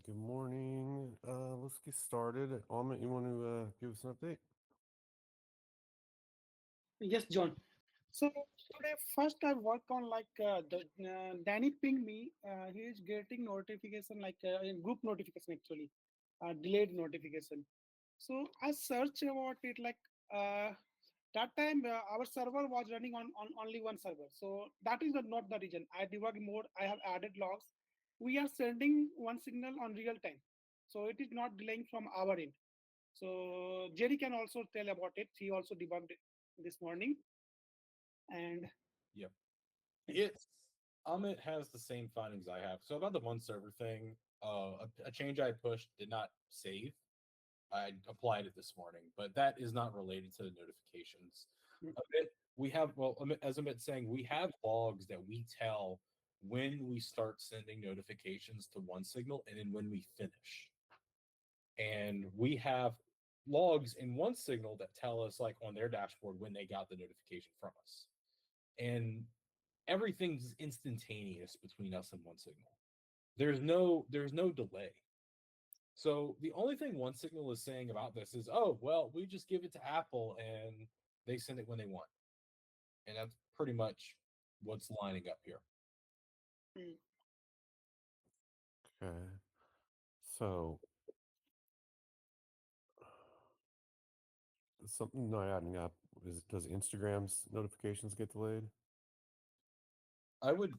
Good morning. Let's get started. Amit, you want to give us an update? Yes, John. So today, first I work on Danny pinged me. He is getting notification in group notification actually, delayed notification. So I search about it uh, that time our server was running on only one server. So that is not the reason. I debug mode. I have added logs. We are sending one signal on real time, so it is not delaying from our end. So Jerry can also tell about it. He also debugged it this morning. And Yep. It's Amit has the same findings I have. So about the one server thing, a change I pushed did not save. I applied it this morning, but that is not related to the notifications. Amit, we have as Amit saying, we have logs that we tell when we start sending notifications to one signal and then when we finish. And we have logs in one signal that tell us like on their dashboard when they got the notification from us. And everything's instantaneous between us and one signal. There's no delay. So the only thing one signal is saying about this is, oh well, we just give it to Apple and they send it when they want. And that's pretty much what's lining up here. mm, Okay. So something not adding up is does Instagram's notifications get delayed? I would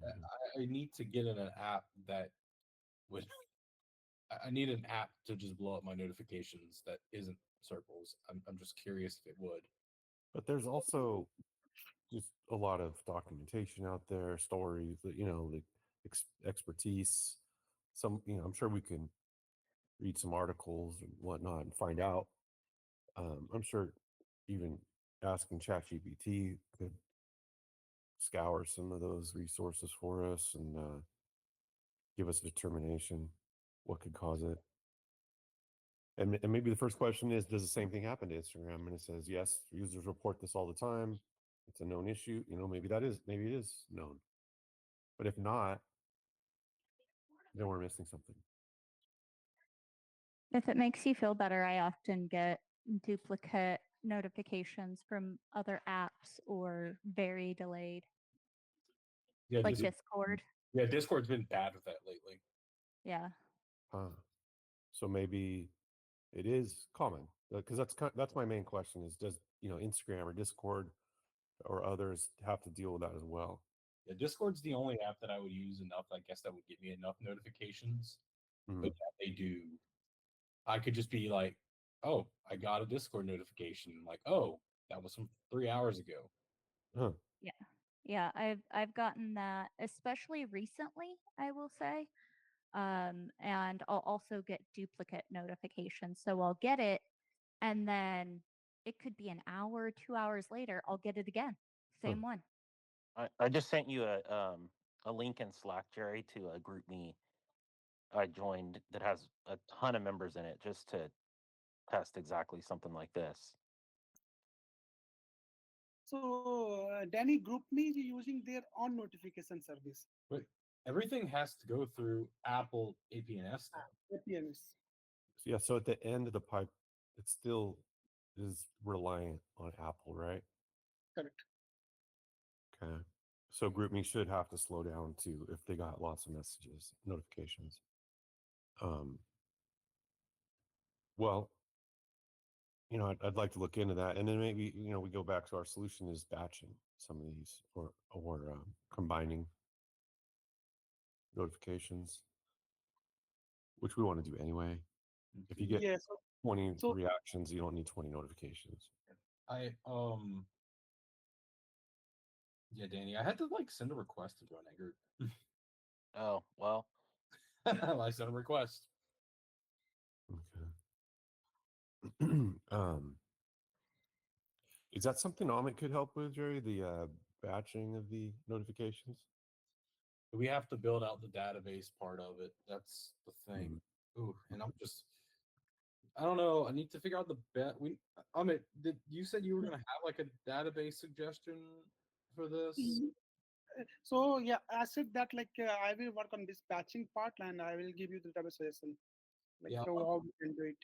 Mhm. I need to get in an app that would I need an app to just blow up my notifications that isn't Circles. I'm just curious if it would. But there's also just a lot of documentation out there, stories that the expertise. I'm sure we can read some articles and whatnot and find out. I'm sure even asking ChatGPT could scour some of those resources for us and give us a determination what could cause it. And maybe the first question is, does the same thing happen to Instagram? And it says, yes, users report this all the time. It's a known issue. Maybe it is known. But if not, then we're missing something. If it makes you feel better, I often get duplicate notifications from other apps or very delayed, Yeah, like Discord. yeah, Discord's been bad with that lately. Yeah. So maybe it is common because that's my main question is does Instagram or Discord or others have to deal with that as well? Yeah, Discord's the only app that I would use enough. I guess that would give me enough notifications. But yeah, they do. I could just be like, oh, I got a Discord notification. Like, oh, that was from 3 hours ago. Huh. Yeah. Yeah, I've gotten that especially recently, I will say. And I'll also get duplicate notifications. So I'll get it and then it could be an hour, 2 hours later, I'll get it again. Huh. Same one. I just sent you a link in Slack, Jerry, to a group me I joined that has a ton of members in it just to test exactly something like this. so Danny group me is using their own notification service. But everything has to go through Apple APNS though. APMS. Yeah. So at the end of the pipe, it still is reliant on Apple, right? Correct. Okay. So GroupMe should have to slow down too if they got lots of messages, notifications. Um, well, I'd like to look into that, and then maybe we go back to our solution is batching some of these or combining notifications, which we want to do anyway. If you get Yeah. 20 So reactions, you don't need 20 notifications. I yeah, Danny, I had to like send a request to join that group. Oh, well, I sent a request. Okay. Is that something Amit could help with, Jerry? The batching of the notifications? We have to build out the database part of it. That's the thing. Ooh, and I don't know. I need to figure out the bet. Amit, did you said you were gonna have like a database suggestion for this? So yeah, I said that like I will work on this batching part and I will give you the double suggestion, like Yeah, how we can do it.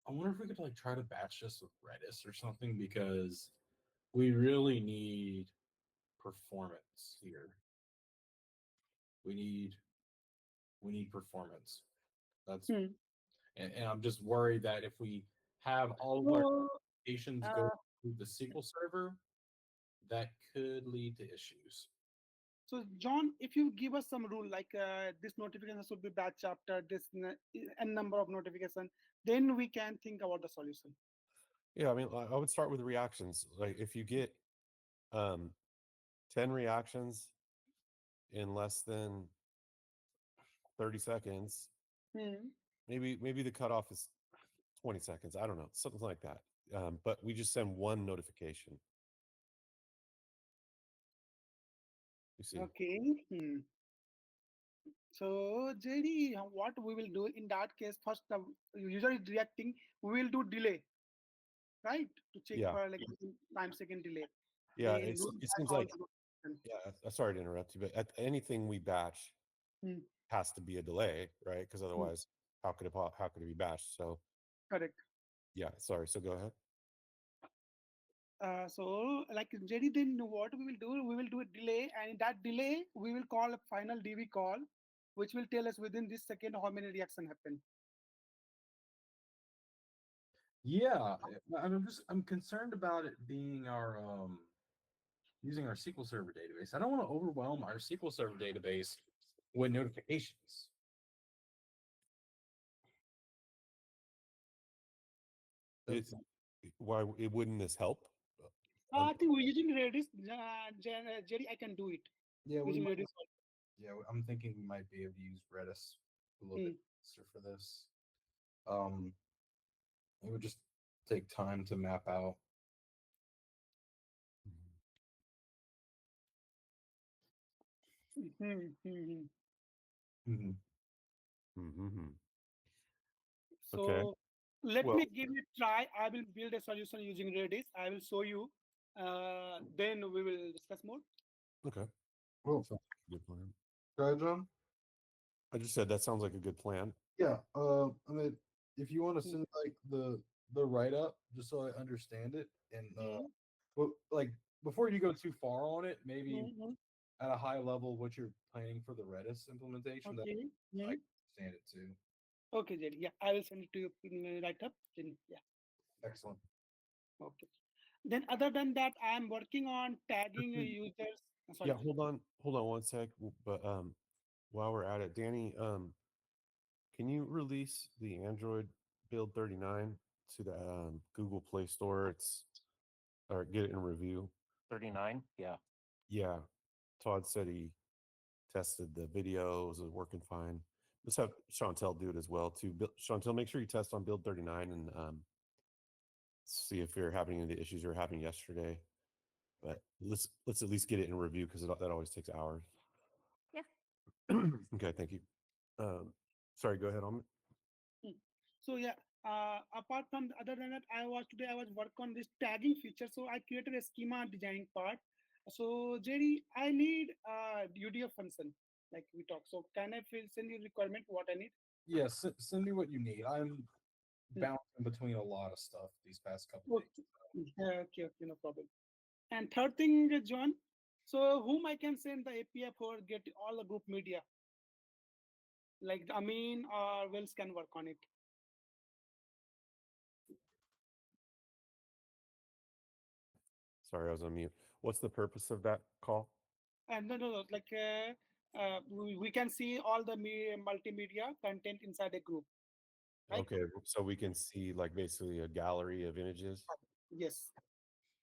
I wonder if we could like try to batch this with Redis or something because we really need performance here. We need performance. That's Hmm. and I'm just worried that if we have all of our So, applications go uh, through the SQL server, that could lead to issues. so John, if you give us some rule like this notification should be batch after this n number of notification, then we can think about the solution. Yeah, I mean, I would start with reactions. Like if you get um 10 reactions in less than 30 seconds, Hmm. maybe the cutoff is 20 seconds. I don't know, something like that. But we just send one notification. You see? Okay. Hmm. So JD, what we will do in that case? First, the user is reacting. We will do delay, right, to check Yeah, for like time second delay. yeah. Then do It batch seems all like the notification. yeah. Sorry to interrupt you, but anything we batch Hmm. has to be a delay, right? Because Hmm. otherwise, how could it be batched? So Correct. yeah. Sorry. So go ahead. So like JD, then what we will do? We will do a delay, and in that delay, we will call a final DV call, which will tell us within this second how many reaction happen. Yeah, I'm concerned about it being our using our SQL Server database. I don't want to overwhelm our SQL Server database with notifications. It's why it wouldn't this help? I think we're using Redis. JD, I can do it Yeah, we using might, Redis. yeah, I'm thinking we might be able to use Redis a little Hmm. bit faster for this. Um, it would just take time to map out. Hmm. Hmm. Mm-hmm. Mm-hmm. Okay. So let Well. me give it a try. I will build a solution using Redis. I will show you. Then we will discuss more. Okay. Well, Sounds like a good plan. go ahead, John. I just said that sounds like a good plan. Yeah. I mean, if you want to Hmm. send like the write up, just so I understand it, and Hmm. well, like before you go too far on it, maybe Hmm. at a high level what you're planning for the Redis implementation that Okay. I Hmm. can understand it too. Okay, Jerry. Yeah, I will send it to you right up. Then, yeah. Excellent. Okay. Then other than that, I am working on tagging Actually, users. yeah, Sorry. hold on one sec. But while we're at it, Danny, can you release the Android build 39 to the Google Play Store? It's or get it in review. 39. Yeah. Yeah, Todd said he tested the videos, it was working fine. Let's have Chantel do it as well too. Chantel, make sure you test on build 39 and see if you're having any of the issues you were having yesterday. But let's at least get it in review because that always takes hours. Yeah. Okay, thank you. Sorry, go ahead on. Hmm. So yeah, apart from other than that, I was work on this tagging feature. So I created a schema designing part. So Jerry, I need UDF function like we talk. So can I send you requirement what I need? Yes, send me what you need. I'm Hmm. bouncing between a lot of stuff these past couple days. Okay. Yeah, okay, no problem. And third thing, John. So whom I can send the API for get all the group media, like Amin or Wells can work on it. Sorry, I was on mute. What's the purpose of that call? And no, like we can see all the multimedia content inside a group, right? Okay, so we can see like basically a gallery of images. Yes. Yeah,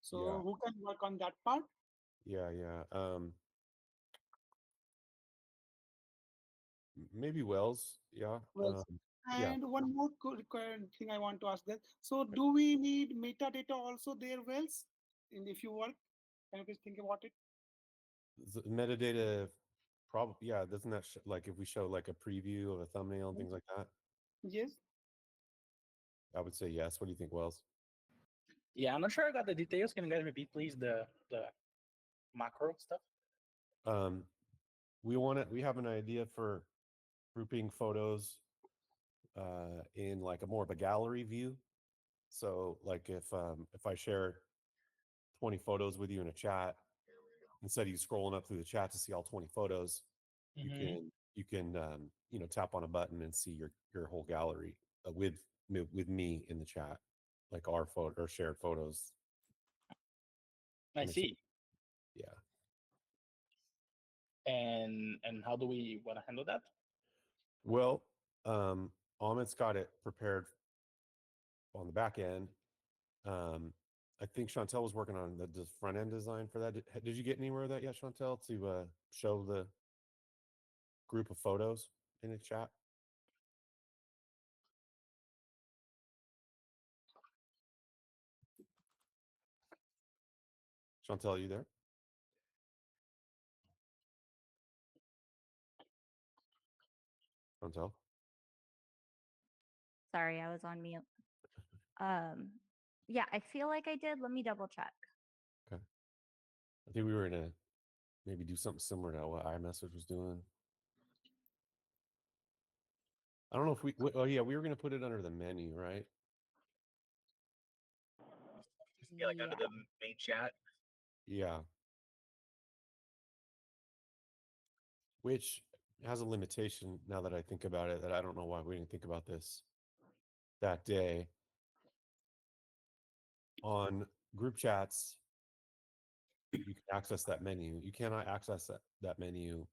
So who can work on that part? yeah. Maybe Wells. Yeah. Well, Yeah. and one more required thing I want to ask that. So do we need metadata also there, Wells? And if you work, can you please think about it? Metadata. Probably. Yeah. Doesn't that like if we show like a preview of a thumbnail and things like that? Yes. I would say yes. What do you think, Wells? Yeah, I'm not sure I got the details. Can you guys repeat, please, the macro stuff? We have an idea for grouping photos in like a more of a gallery view. So like if I share 20 photos with you in a chat, instead of you scrolling up through the chat to see all 20 photos, Mhm. you can tap on a button and see your whole gallery with me in the chat, like our photo or shared photos. I in the chat. see. Yeah. And how do we want to handle that? Well, Amit's got it prepared on the back end. I think Chantel was working on the front end design for that. Did you get anywhere with that yet, Chantel, to show the group of photos in the chat? Chantel, are you there? Chantel? Sorry, I was on mute. Yeah, I feel like I did. Let me double check. Okay. I think we were gonna maybe do something similar to what iMessage was doing. I don't know if oh yeah, we were gonna put it under the menu, right? Yeah, like under the main chat. Yeah. Which has a limitation now that I think about it, that I don't know why we didn't think about this that day. On group chats, you can access that menu. You cannot access that menu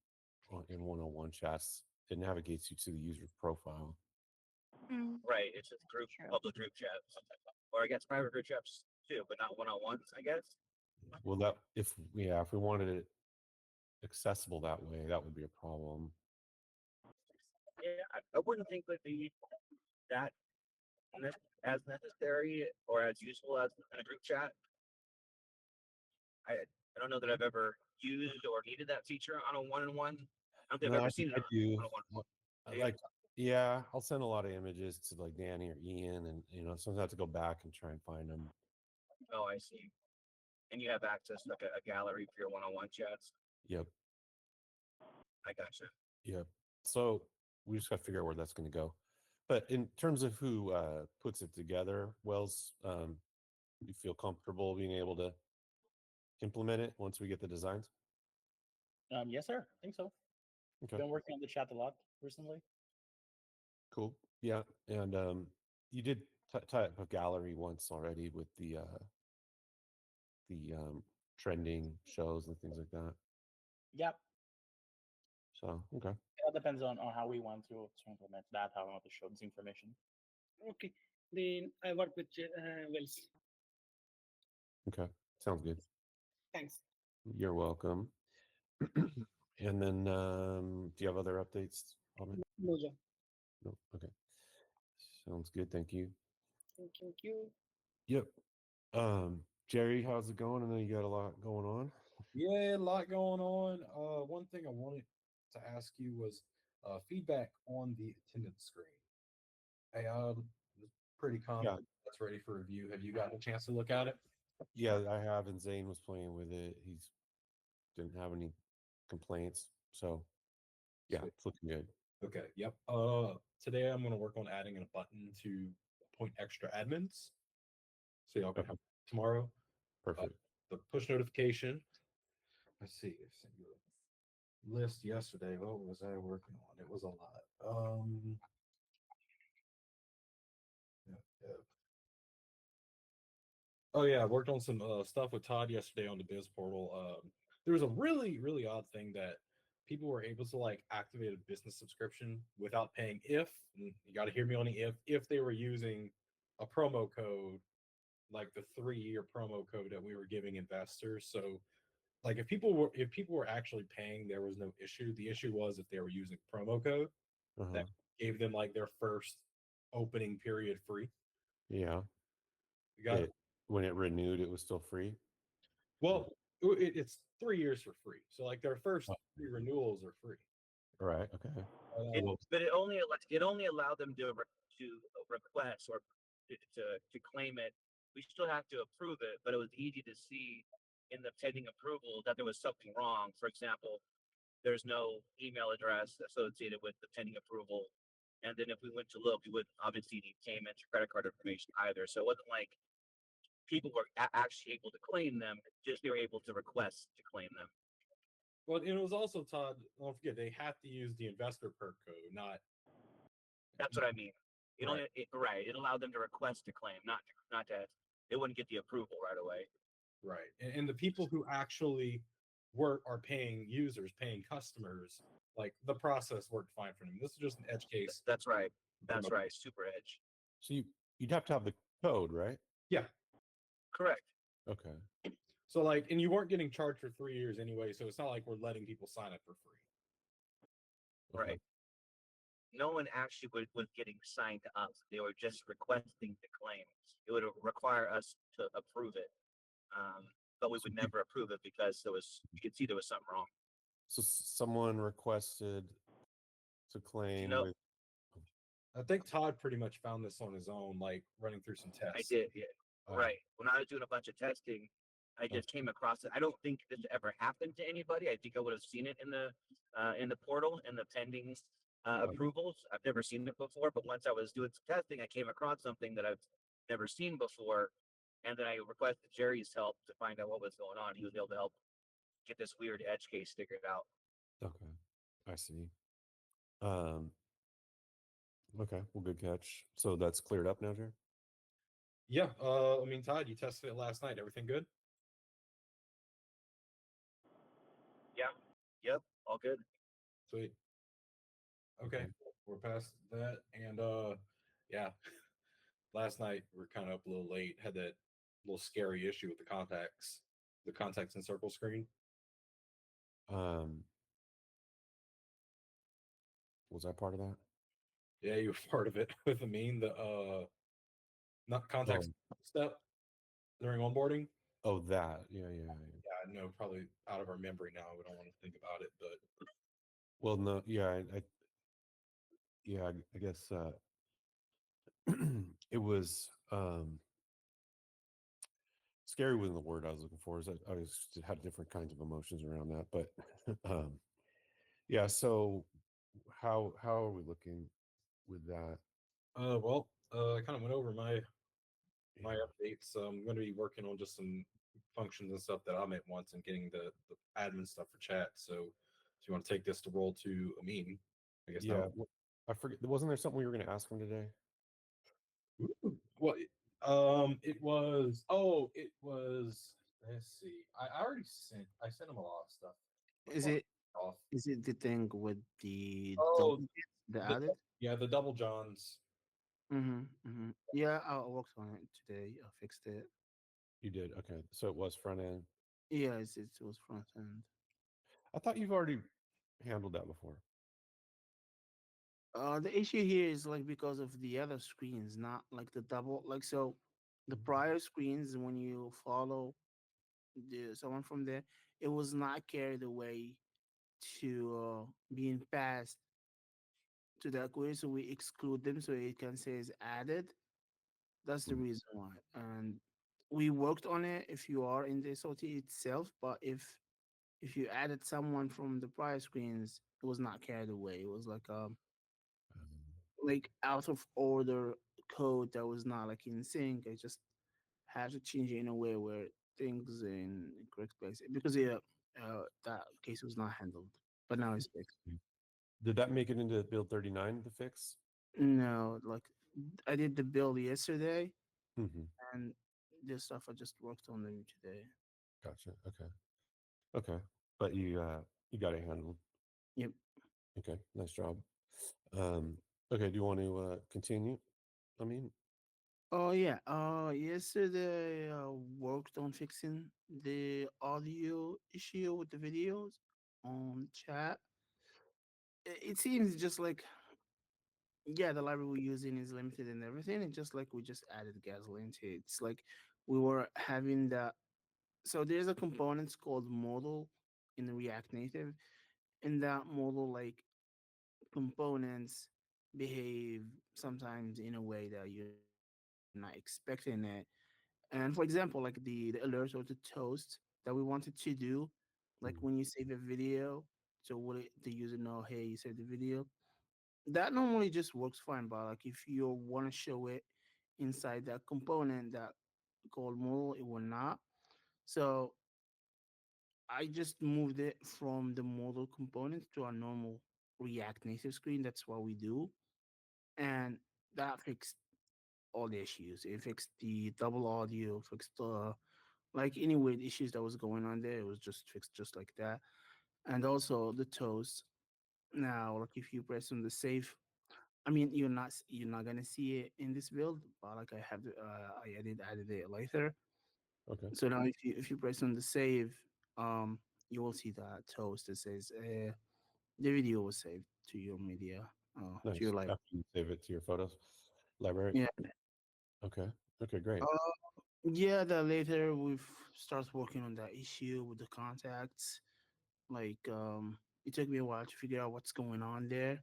in one-on-one chats. It navigates you to the user's profile. Mm, Right. It's just true. public group chats. Or I guess private group chats too, but not one-on-ones, I guess. Well, that if we wanted it accessible that way, that would be a problem. Yeah, I wouldn't think would be that as necessary or as useful as in a group chat. I don't know that I've ever used or needed that feature on a one-on-one. I don't think I've No, ever seen it I on do. a one-on-one. Yeah. Like, yeah, I'll send a lot of images to like Danny or Ian, and sometimes I have to go back and try and find them. Oh, I see. And you have access to like a gallery for your one-on-one chats. Yep. I gotcha. Yep. So we just got to figure out where that's going to go. But in terms of who puts it together, Wells, you feel comfortable being able to implement it once we get the designs? Yes, sir. I think so. Okay. Been working on the chat a lot recently. Cool. Yeah. And you did type a gallery once already with the trending shows and things like that. Yep. So, okay. It depends on how we want to implement that, how we want to show this information. Okay. Then I work with Wells. Okay. Sounds good. Thanks. You're welcome. And then, do you have other updates? Amit? No, John. No. Okay. Sounds good. Thank you. Thank you. Yep. Jerry, how's it going? I know you got a lot going on. Yeah, a lot going on. One thing I wanted to ask you was feedback on the attendance screen. Hey, pretty confident that's ready for review. Have you gotten a chance to look at it? Yeah, I have, and Zane was playing with it. He's didn't have any complaints, so yeah, Sweet. it's looking good. Okay. Yep. Today I'm going to work on adding in a button to point extra admins. So y'all can have it tomorrow. Perfect. The push notification. Let's see. I sent you a list yesterday. What was I working on? It was a lot. Yeah. Oh yeah, I worked on some stuff with Todd yesterday on the Biz portal. There was a really, really odd thing that people were able to like activate a business subscription without paying and you got to hear me on the if they were using a promo code, like the 3-year promo code that we were giving investors. So like if people were actually paying, there was no issue. The issue was if they were using promo code that gave them like their first opening period free. Yeah. You got it. When it renewed, it was still free. Well, it's 3 years for free. So like their first 3 renewals are free. All right. Okay. But it only allowed them to request or to claim it. We still have to approve it, but it was easy to see in the pending approval that there was something wrong. For example, there's no email address associated with the pending approval. And then if we went to look, we wouldn't obviously need payment or credit card information either. So it wasn't like people were actually able to claim them, just they were able to request to claim them. Well, and it was also, Todd, don't forget, they have to use the investor perk code, not That's what I mean. It Right. only right. It allowed them to request to claim, not to. They wouldn't get the approval right away. right. And the people who actually are paying users, paying customers, like the process worked fine for them. This is just an edge case. That's right. from That's a- right. Super edge. So you'd have to have the code, right? Yeah. Correct. Okay. So like, and you weren't getting charged for 3 years anyway, so it's not like we're letting people sign up for free. Okay. Right. No one actually was getting signed up. They were just requesting the claim. It would require us to approve it, but we would never approve it because you could see there was something wrong. So someone requested to claim know- with I think Todd pretty much found this on his own, like running through some tests. I did, yeah. Oh. Right. When I was doing a bunch of testing, I just came across it. I don't think this ever happened to anybody. I think I would have seen it in the portal in the pending approvals. I've never seen it before, but once I was doing some testing, I came across something that I've never seen before, and then I requested Jerry's help to find out what was going on. He was able to help get this weird edge case figured out. Okay, I see. Okay, well, good catch. So that's cleared up now, Jerry? Yeah. I mean, Todd, you tested it last night. Everything good? Yeah. Yep. All good. Sweet. Okay. We're past that. And yeah. Last night we are kind of up a little late. Had that little scary issue with the contacts and circle screen. Was I part of that? Yeah, you were part of it with the mean the not contacts step during onboarding. Oh, that. Yeah. Yeah, I know, probably out of our memory now. We don't want to think about it, but Well, no, yeah, I guess it was scary wasn't the word I was looking for. I had different kinds of emotions around that, but yeah. So how are we looking with that? well, I kind of went over my Yeah. updates. I'm going to be working on just some functions and stuff that I meant once and getting the admin stuff for chat. So if you want to take this to roll to Amin, I guess. Yeah, I forget. Wasn't there something we were going to ask him today? Well, it was. Oh, it was. Let's see. I already sent. I sent him a lot of stuff. Is it Off. is it the thing with the Oh, the the- added? Yeah, the double johns. Yeah, I worked on it today. I fixed it. You did. Okay, so it was front end. Yeah, it was front end. I thought you've already handled that before. The issue here is like because of the other screens, not like the double. Like so, the prior screens when you follow someone from there, it was not carried away to being passed to the query, so we exclude them so it can say is added. That's the Mm. reason why. And we worked on it if you are in the SOT itself, but if you added someone from the prior screens, it was not carried away. It was like out of order code that was not like in sync. I just had to change it in a way where things in the correct place because that case was not handled, but now it's fixed. Did that make it into build 39, the fix? No, like I did the build yesterday, Mm-hmm. and this stuff I just worked on them today. Gotcha. Okay. But you got it handled. Yep. Okay, nice job. Okay, do you want to continue? I mean, Oh yeah. Yesterday I worked on fixing the audio issue with the videos on chat. It seems just like yeah, the library we're using is limited and everything. It's just like we just added gasoline to it. It's like we were having the so there's a component called modal in the React Native, and that modal like components behave sometimes in a way that you're not expecting it. And for example, like the alert or the toast that we wanted to do, like Mm. when you save a video, so will the user know, hey, you saved the video? That normally just works fine, but like if you want to show it inside that component that called modal, it will not. So I just moved it from the modal component to a normal React Native screen. That's what we do, and that fixed all the issues. It fixed the double audio, fixed like any weird issues that was going on there. It was just fixed just like that, and also the toast. Now, like if you press on the save, I mean you're not gonna see it in this build, but like I have I added it later. Okay. So now if you press on the save, you will see that toast that says the video was saved to your media, to your Nice. library. After you save it to your photos library. Yeah. Okay. Okay. Great. Yeah, that later we've started working on that issue with the contacts. Like it took me a while to figure out what's going on there.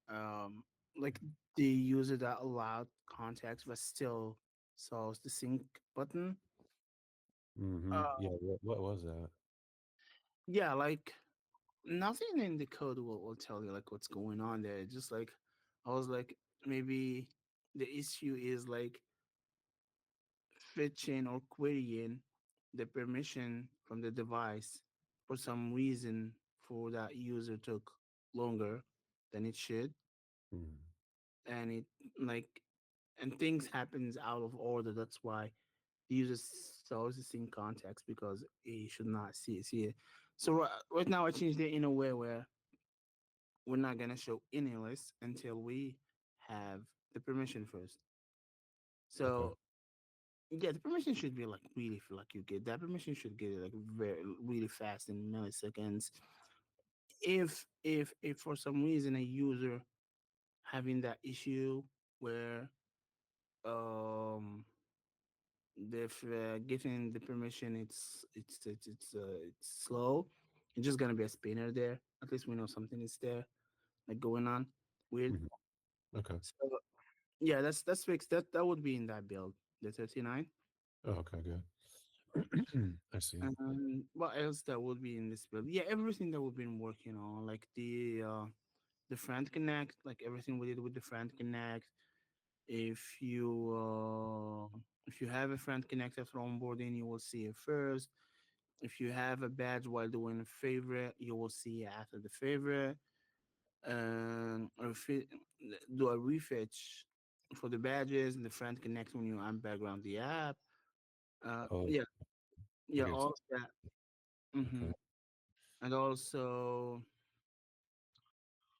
Um like the user that allowed contacts but still saws the sync button. Mm-hmm. Uh Yeah. What was that? yeah, like nothing in the code will tell you like what's going on there. Just like I was like maybe the issue is like fetching or querying the permission from the device for some reason for that user took longer than it should, Mm. and it like and things happens out of order. That's why the user stores this in context because he should not see it. So right now I changed it in a way where we're not gonna show any list until we have the permission first. Okay. So yeah, the permission should be like really like you get that permission should get it like very really fast in milliseconds. If for some reason a user having that issue where um if getting the permission it's slow, it's just gonna be a spinner there. At least we know something is there like going on weird. Mhm. Okay. So yeah, that's fixed. That would be in that build, the 39. Oh, okay. Good. I see. And what else that would be in this build? Yeah, everything that we've been working on, like the friend connect, like everything we did with the friend connect. If you have a friend connect after onboarding, you will see it first. If you have a badge while doing a favorite, you will see it after the favorite. Or if it, do a refetch for the badges and the friend connect when you background the app. Oh, Yeah, I yeah, guess. all that. Hmm. Okay. And also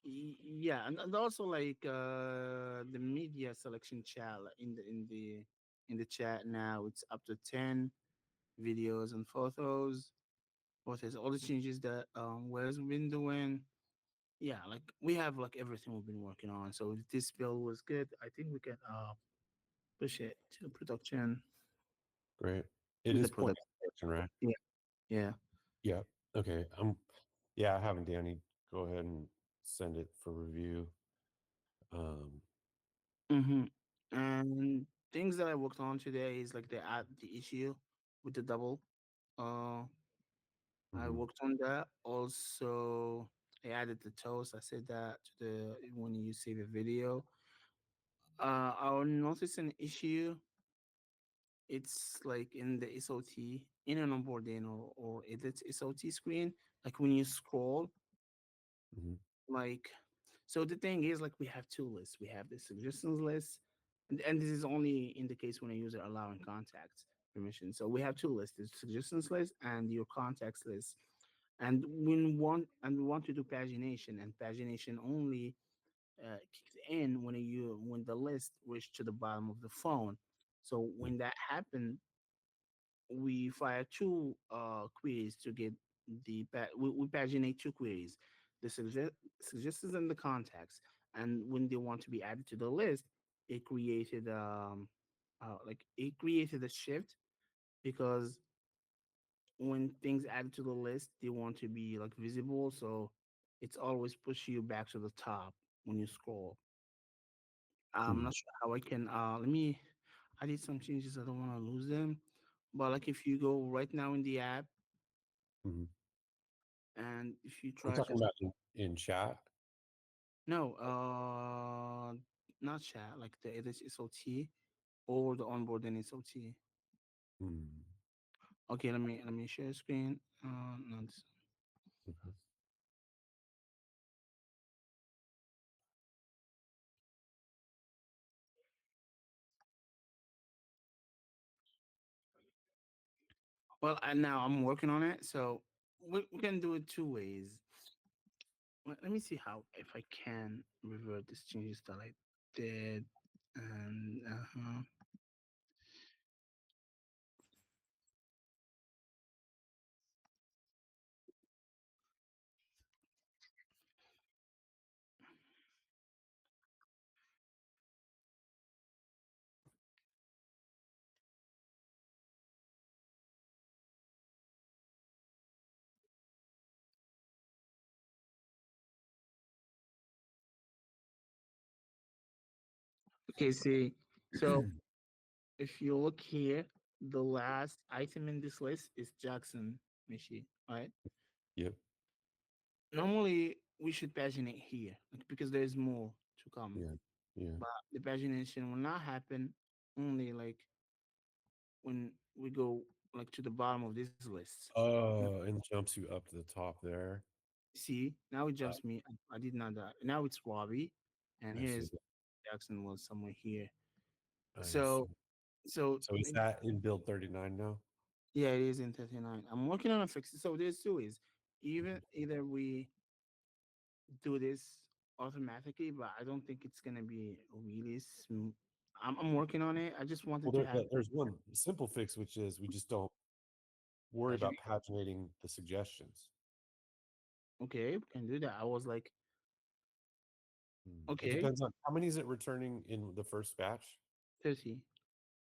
yeah, and also like the media selection chat like, in the chat now it's up to 10 videos and photos. Photos, all the changes that Wes been doing. Yeah, like we have like everything we've been working on. So if this build was good, I think we can push it to production. Great. It The is point product. of production, right? Yeah, yeah. Yeah. Okay. Yeah, having Danny go ahead and send it for review. Um, Mm-hmm. And things that I worked on today is like the issue with the double. Uh, I mhm, worked on that. Also, I added the toast. I said that to the when you save a video. I noticed an issue. It's like in the SOT, in an onboarding or edit SOT screen. Like when you scroll, mhm, like so the thing is like we have two lists. We have the suggestions list, and this is only in the case when a user allowing contacts permission. So we have two lists: the suggestions list and your contacts list. And we want to do pagination, and pagination only kicks in when the list reach to the bottom of the phone. So mm, when that happens, we fire two queries to get we paginate two queries, the suggestions and the contacts. And when they want to be added to the list, it created it created a shift because when things added to the list, they want to be like visible. So it's always push you back to the top when you scroll. I'm mm. not sure how I can let me I did some changes. I don't want to lose them. But like if you go right now in the app Mhm. and if you I'm try talking just about in chat. no, not chat, like the edit SOT or the onboarding SOT. Hmm. Okay, let me share screen. No, Okay. well, now I'm working on it, so we can do it two ways. Let me see how if I can revert these changes that I did, and okay. See, so if you look here, the last item in this list is Jackson Mishi, right? Yep. Normally we should paginate here like, because there's more to come, Yeah. Yeah. but the pagination will not happen only like when we go like to the bottom of this list. And jumps you up to the top there. See, now it Uh, jumps me. I did not that. Now it's Robbie, and I see. here's Jackson was somewhere here. I So, see. so So is that in build 39 now? yeah, it is in 39. I'm working on a fix. So there's two ways. Even either we do this automatically, but I don't think it's gonna be really smooth. I'm working on it. I just Well, wanted to have there's one simple fix, which is we just don't worry about paginate. paginating the suggestions. Okay, we can do that. I was like, It okay, depends on how many is it returning in the first batch? 30.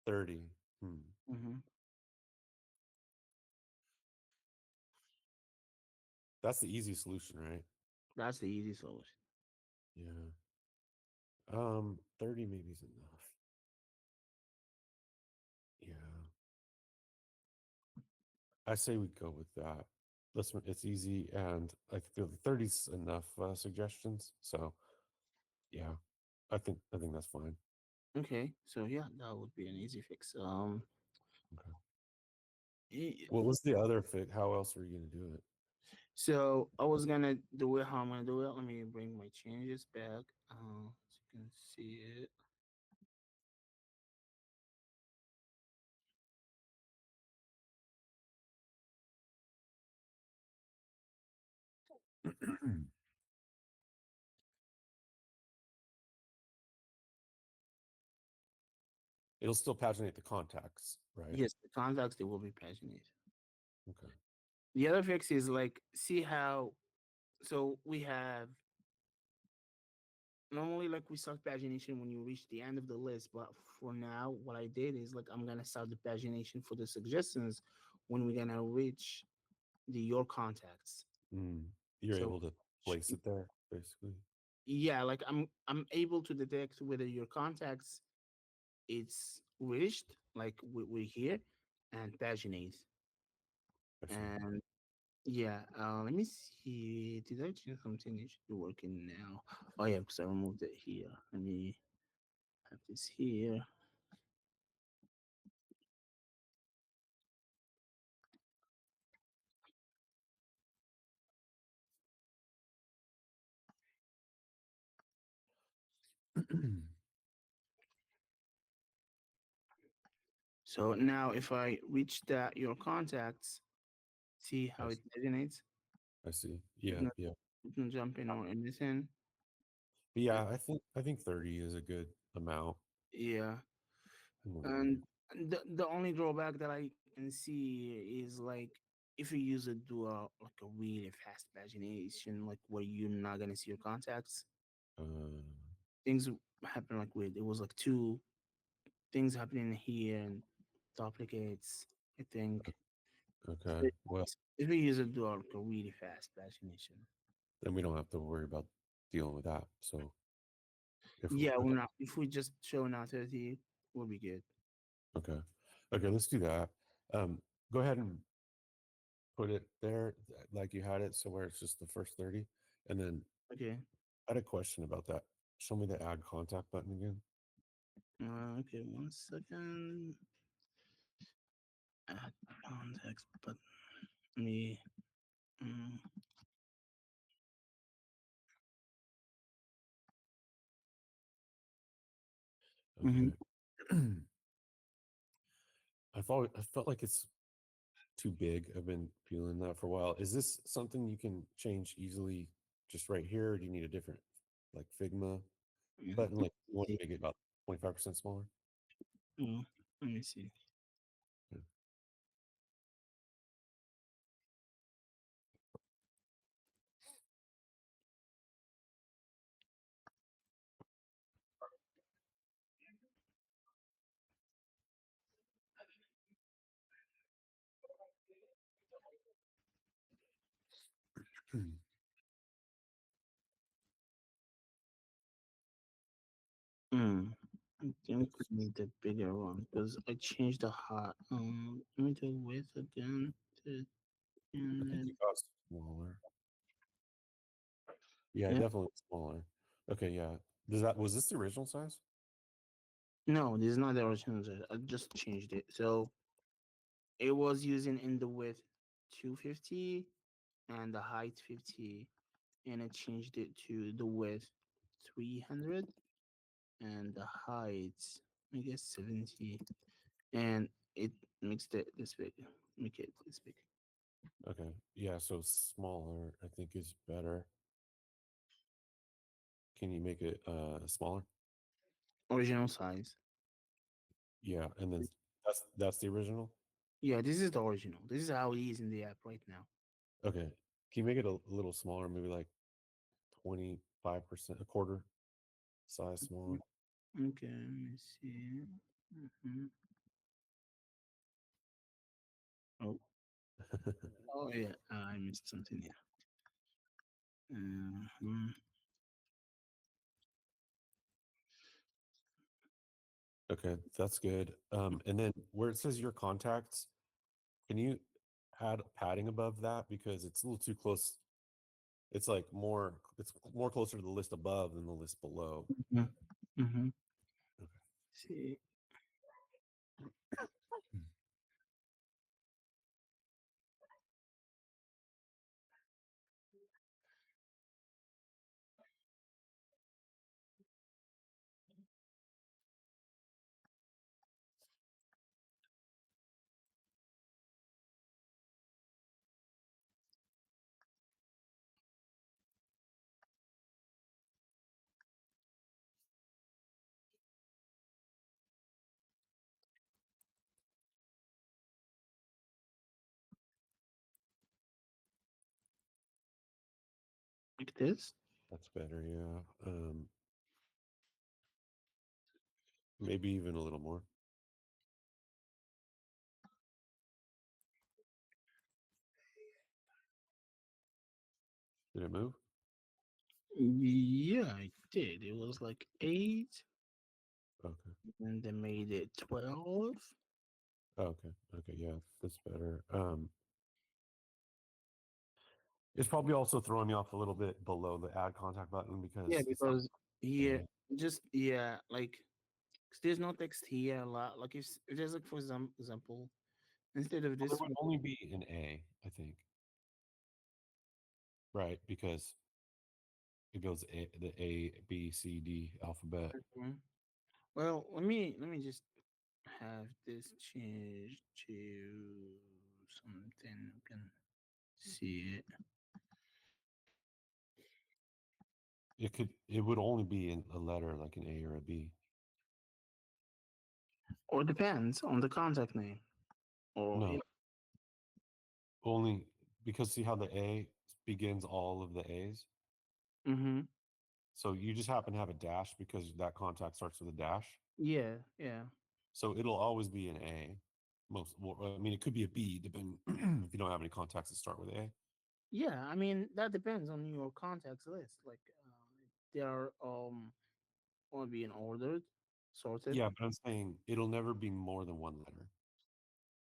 30. Hmm. Mm-hmm. That's the easy solution, right? That's the easy solution. Yeah. 30 maybe is enough. Yeah. I say we go with that. It's easy, and I feel the 30's enough suggestions. So yeah, I think that's fine. Okay, so yeah, that would be an easy fix. Okay. e- What was the other fix? How else were you gonna do it? So I was gonna do it. How I'm gonna do it? Let me bring my changes back. So you can see it. It'll still paginate the contacts, right? Yes, the contacts they will be paginated. Okay. The other fix is like see how. So we have normally like we start pagination when you reach the end of the list, but for now, what I did is like I'm gonna start the pagination for the suggestions when we're gonna reach the your contacts. Mm. You're So able to place it there, basically. yeah, like I'm able to detect whether your contacts it's reached, like we're here, and paginate. I see. And yeah, let me see. Did I change something? It should be working now. Oh yeah, because I removed it here. Let me have this here. So now if I reach that your contacts, see I how it see. resonates. I see. It's Yeah, not, yeah. it's not jumping or anything. But Uh, yeah, I think 30 is a good amount. yeah. I'm gonna And do. the only drawback that I can see is like if you use a do a like a really fast pagination, like where you're not gonna see your contacts, Uh, things happen like weird. It was like two things happening here and duplicates. I think okay. But Well, if we use a do like a really fast pagination. then we don't have to worry about dealing with that. So if Yeah, we're okay, not. If we just show now 30, we'll be good. okay, okay, let's do that. Go ahead and put it there like you had it, so where it's just the first 30, and then Okay. I had a question about that. Show me the add contact button again. Okay, 1 second. Add context, but me. Mm, Okay. mhm. I felt like it's too big. I've been feeling that for a while. Is this something you can change easily just right here, or do you need a different like Figma button? Like you want to See. make it about 25% smaller? Oh, let me see. Yeah. Mm. I think we need a bigger one because I changed the height. Let me do width again. I And think then, you got smaller. Yeah, yeah. definitely smaller. Okay, yeah. Was this the original size? No, this is not the original size. I just changed it. So it was using in the width 250 and the height 50, and I changed it to the width 300 and the height, I guess 70, and it makes it this big. Make it this big. Okay. Yeah, so smaller I think is better. Can you make it smaller? Original size. Yeah, and then that's the original? Yeah, this is the original. This is how it is in the app right now. Okay. Can you make it a little smaller, maybe like 25%, a quarter size smaller? Okay, let me see. Mhm. Oh, oh yeah, I missed something here. Mhm. Okay, that's good. And then where it says your contacts, can you add padding above that because it's a little too close? It's like it's more closer to the list above than the list below. Mhm. Mhm. Okay. See, like this. That's better, yeah. Maybe even a little more. Did it move? Yeah, I did. It was like 8, Okay. and they made it 12. Okay. Okay. Yeah, that's better. It's probably also throwing me off a little bit below the add contact button Yeah, because it's not. because here, A. just yeah, like 'cause there's no text here a lot. Like if there's like for example, instead of Well, there this would one, only be an A, I think, right? Because it goes the A, B, C, D alphabet. Mhm. Well, let me just have this changed to something you can see it. It would only be in a letter like an A or a B. Or depends on the contact name. Or No, only because see how the A begins all of the A's. mm-hmm. So you just happen to have a dash because that contact starts with a dash. Yeah, yeah. So it'll always be an A. Well, I mean, it could be a B, depending if you don't have any contacts that start with A. Yeah, I mean that depends on your contacts list. Like they are all being ordered, sorted. Yeah, but I'm saying it'll never be more than one letter.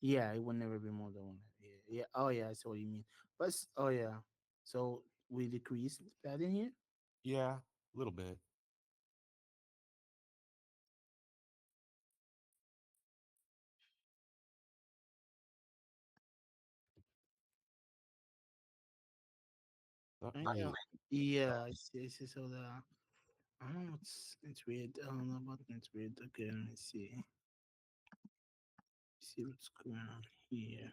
Yeah, it will never be more than 100. Yeah, yeah. Oh yeah, I see what you mean. But oh yeah, so we decrease that in here. Yeah, a little bit. Not Yeah, really. yeah. I see. So the I don't know. It's weird. I don't know button. It's weird. Okay, let me see. See what's going on here.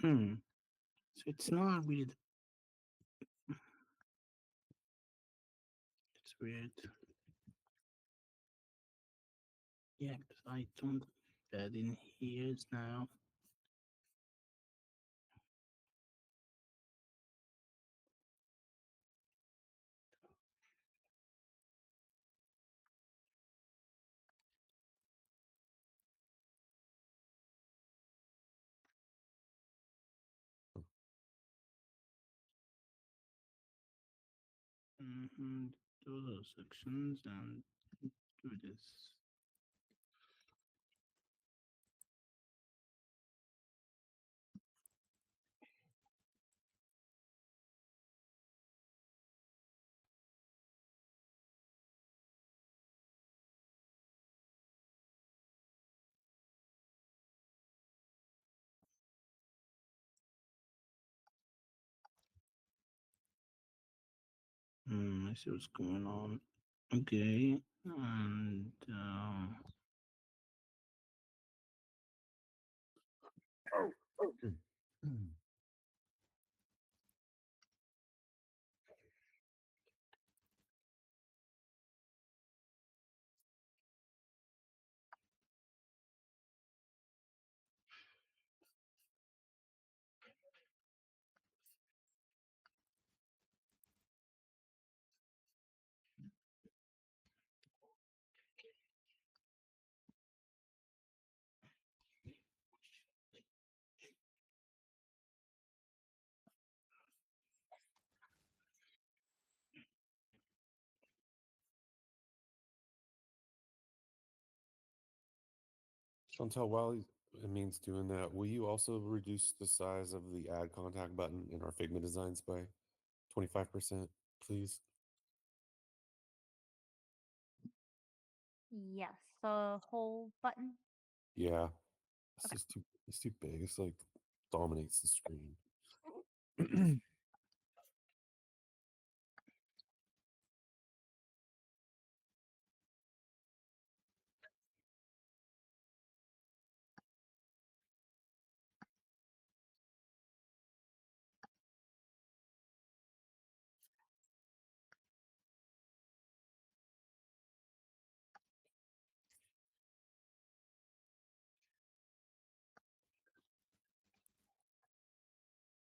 Hmm. So it's not weird. It's weird. Yeah, because I don't that in here now. Mm-hmm. Do those sections and do this. I see what's going on. Okay, and Chantel, while it means doing that, will you also reduce the size of the add contact button in our Figma designs by 25%, please? Yes, the whole button. Yeah, it's Okay. just it's too big. It's like dominates the screen.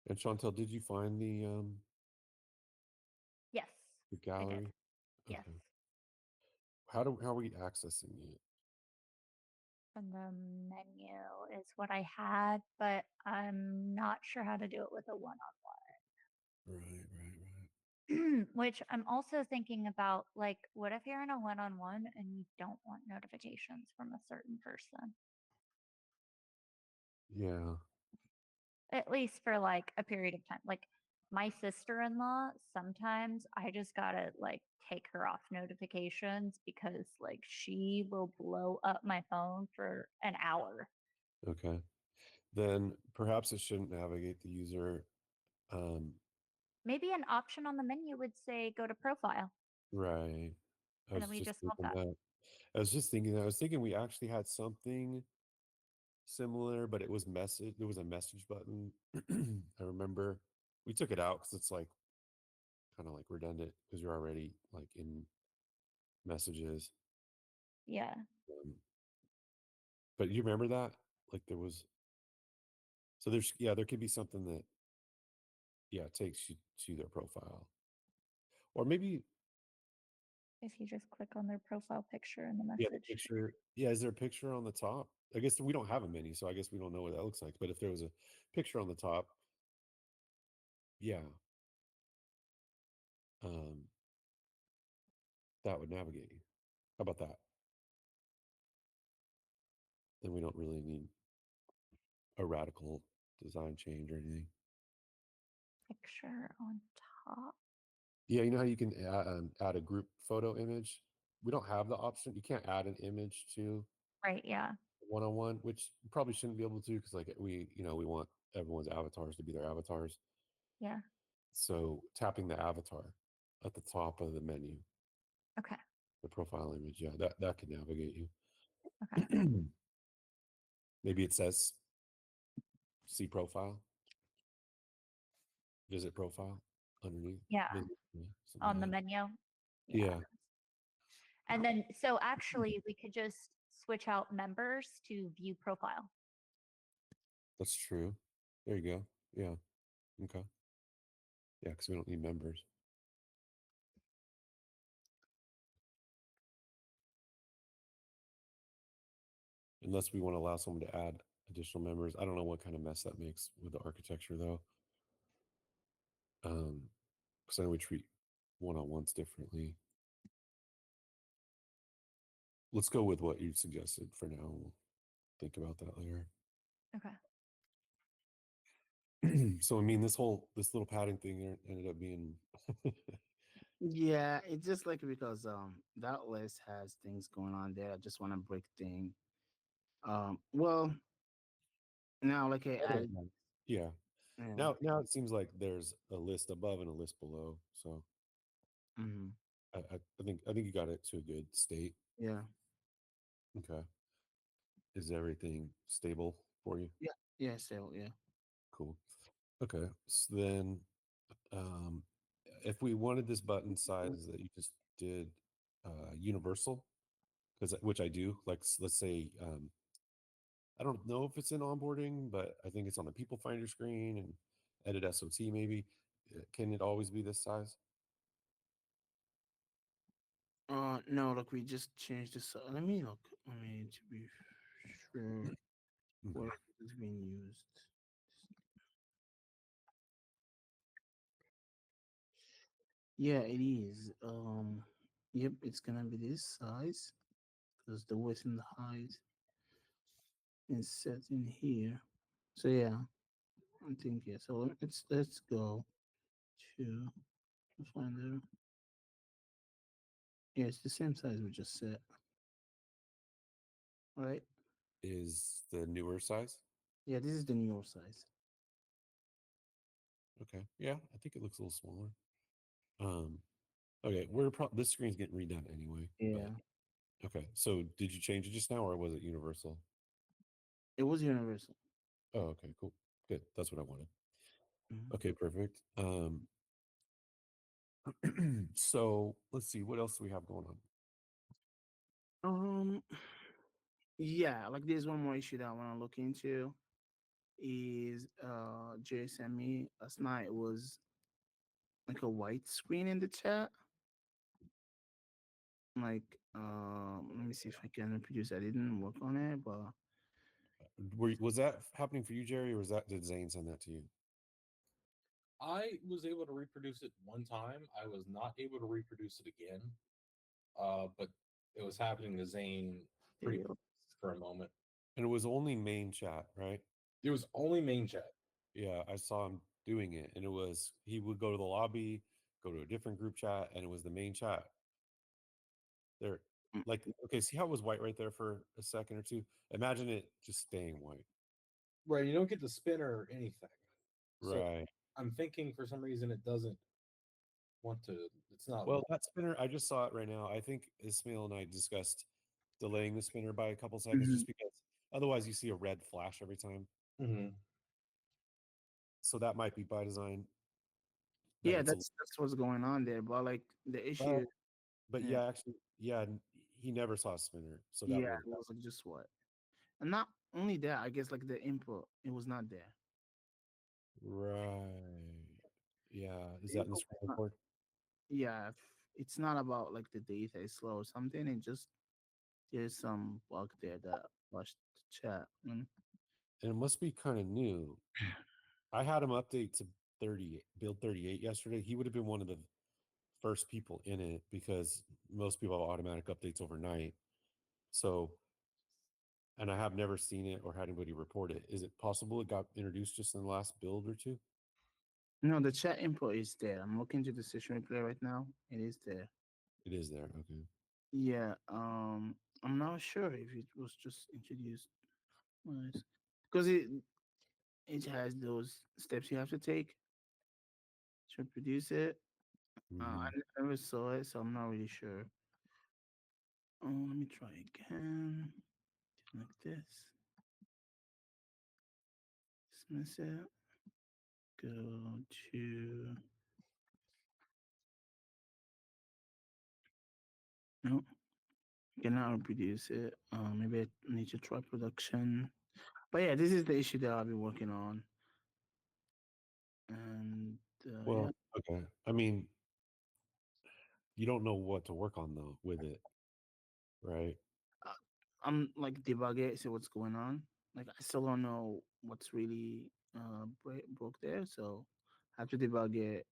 And Chantel, did you find Yes, the I did. gallery? Yes. Okay. How are we accessing it? And the menu is what I had, but I'm not sure how to do it with a one Right, right, right. on one. Which I'm also thinking about, like, what if you're in a one on one and you don't want notifications from a certain person? Yeah. At least for like a period of time. Like my sister-in-law, sometimes I just gotta like take her off notifications because like she will blow up my phone for an hour. Okay. Then perhaps it shouldn't navigate the user. Um, Maybe an option on the menu would say go to profile, right. I and was then we just just want thinking that. that. I was thinking we actually had something similar, but it was message. There was a message button. I remember we took it out because it's like kind of like redundant because you're already like in messages. Yeah. But you remember that? Like there was, so there's, there could be something that, takes you to their profile. Or maybe, If you just click on their profile picture in the the message. picture. Yeah, is there a picture on the top? I guess we don't have a menu, so I guess we don't know what that looks like. But if there was a picture on the top, yeah, um, that would navigate you. How about that? Then we don't really need a radical design change or anything. Picture on top. Yeah, you know how you can add a group photo image? We don't have the option. You can't add an image to Right. Yeah. one-on-one, which you probably shouldn't be able to because like we want everyone's avatars to be their avatars. Yeah. So tapping the avatar at the top of the menu, Okay. the profile image, yeah, that can navigate Okay. you. Maybe it says see profile, visit profile underneath. Yeah. Yeah, something On the like that. menu. Yeah, And then, so actually, we could just switch out members to view profile. that's true. There you go. Yeah. Okay. Yeah, because we don't need members. Unless we want to allow someone to add additional members. I don't know what kind of mess that makes with the architecture though. Because I know we treat one-on-ones differently. Let's go with what you suggested for now. We'll think about that later. Okay. So I mean, this little padding thing ended up being Yeah, it's just like because that list has things going on there. I just want to break thing. Well, now like I added. yeah. Yeah. Now it seems like there's a list above and a list below. So Hmm. I think you got it to a good state. Yeah. Okay. Is everything stable for you? Yeah. Yeah. So yeah. Cool. Okay. So then if we wanted this button size that you just did universal, because which I do, like let's say I don't know if it's in onboarding, but I think it's on the people finder screen and edit SOT maybe. Can it always be this size? No, look, we just changed this. Let me look. I mean, to be sure, Mhm. what is being used. Yeah, it is. Yep, it's gonna be this size because the width and the height is set in here. So yeah, I think yeah. So let's go to the finder. Yeah, it's the same size we just set. Right? Is the newer size? Yeah, this is the newer size. Okay. Yeah, I think it looks a little smaller. Okay, this screen's getting redone anyway. Yeah, But okay. So did you change it just now or was it universal? it was universal. Oh, okay, cool. Good. That's what I wanted. Mhm. Okay, perfect. So let's see, what else do we have going on? Um, yeah, like there's one more issue that I want to look into. Is Jay sent me last night was like a white screen in the chat. Like, let me see if I can reproduce. I didn't work on it, but Was that happening for you, Jerry, or did Zane send that to you? I was able to reproduce it one time. I was not able to reproduce it again. But it was happening to Zane pretty yeah. for a moment. And it was only main chat, right? It was only main chat. Yeah, I saw him doing it, and it was he would go to the lobby, go to a different group chat, and it was the main chat. There, Mm. like, okay, see how it was white right there for a second or two? Imagine it just staying white. Right, you don't get to spin or anything. So Right. I'm thinking for some reason it doesn't want to. It's not. Well, that spinner, I just saw it right now. I think Ismail and I discussed delaying the spinner by a couple seconds Mhm. just because otherwise you see a red flash every time. Mhm. So that might be by design. That Yeah, it's a that's what's going on there. But like the well, issue, But Yeah. yeah, actually, yeah, he never saw a spinner, so that Yeah, would it was like just what, and not only that, I guess like the input, it was not there. right. Yeah, is The that in the input screen was not, report? yeah, it's not about like the data is slow or something. It just there's some bug there that flushed the chat. And it must be kind of new. I had him update to 30, build 38 yesterday. He would have been one of the first people in it because most people have automatic updates overnight. So, and I have never seen it or had anybody report it. Is it possible it got introduced just in the last build or two? No, the chat input is there. I'm looking to the session replay right now. It is there. It is there. Okay. Yeah. I'm not sure if it was just introduced because it has those steps you have to take to produce it. I Mhm. never saw it, so I'm not really sure. Let me try again. Like this. Dismiss it. Go to. No, cannot reproduce it. Maybe I need to try production. But yeah, this is the issue that I'll be working on. And yeah, Well, okay. I mean, you don't know what to work on though with it, right? uh, I'm like debug it, see what's going on. Like I still don't know what's really broke there, so I have to debug it,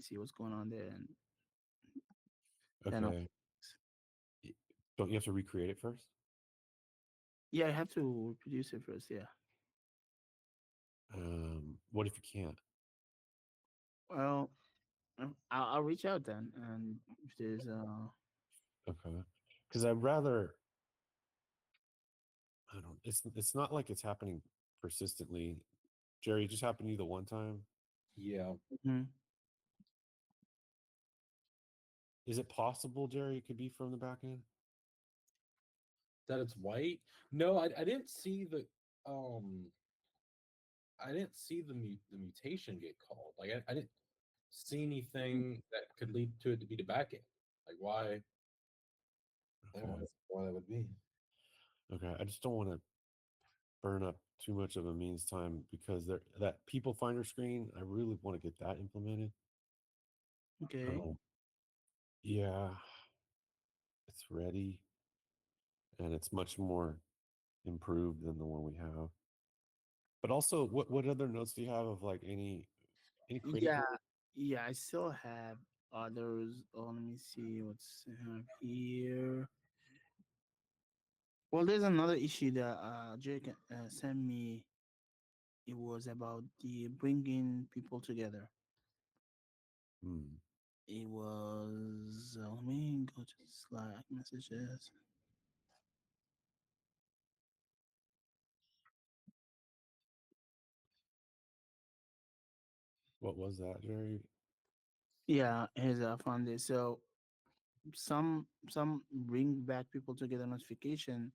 see what's going on there, and then I'll Okay. Y- Don't you have to recreate it first? yeah, I have to reproduce it first. Yeah. What if you can't? Well, I'll reach out then, and if there's Okay. Because I'd rather, I don't, it's not like it's happening persistently. Jerry, it just happened to you the one time. Yeah, mhm. Is it possible, Jerry, it could be from the back end? that it's white. No, I didn't see the um I didn't see the mutation get called. Like I didn't see anything that could lead to it to be the back end. Like why? I don't Okay. know why that would be. Okay. I just don't want to burn up too much of a means time because there that people finder screen, I really want to get that implemented. Okay. Um, yeah, it's ready and it's much more improved than the one we have. But also, what other notes do you have of like any Yeah, critical? yeah. I still have others. Oh, let me see what's here. Well, there's another issue that Jake sent me. It was about the bringing people together. Hmm, It was. Let me go to Slack messages. what was that, Jerry? Yeah, here's I found it. So some bring back people together notification.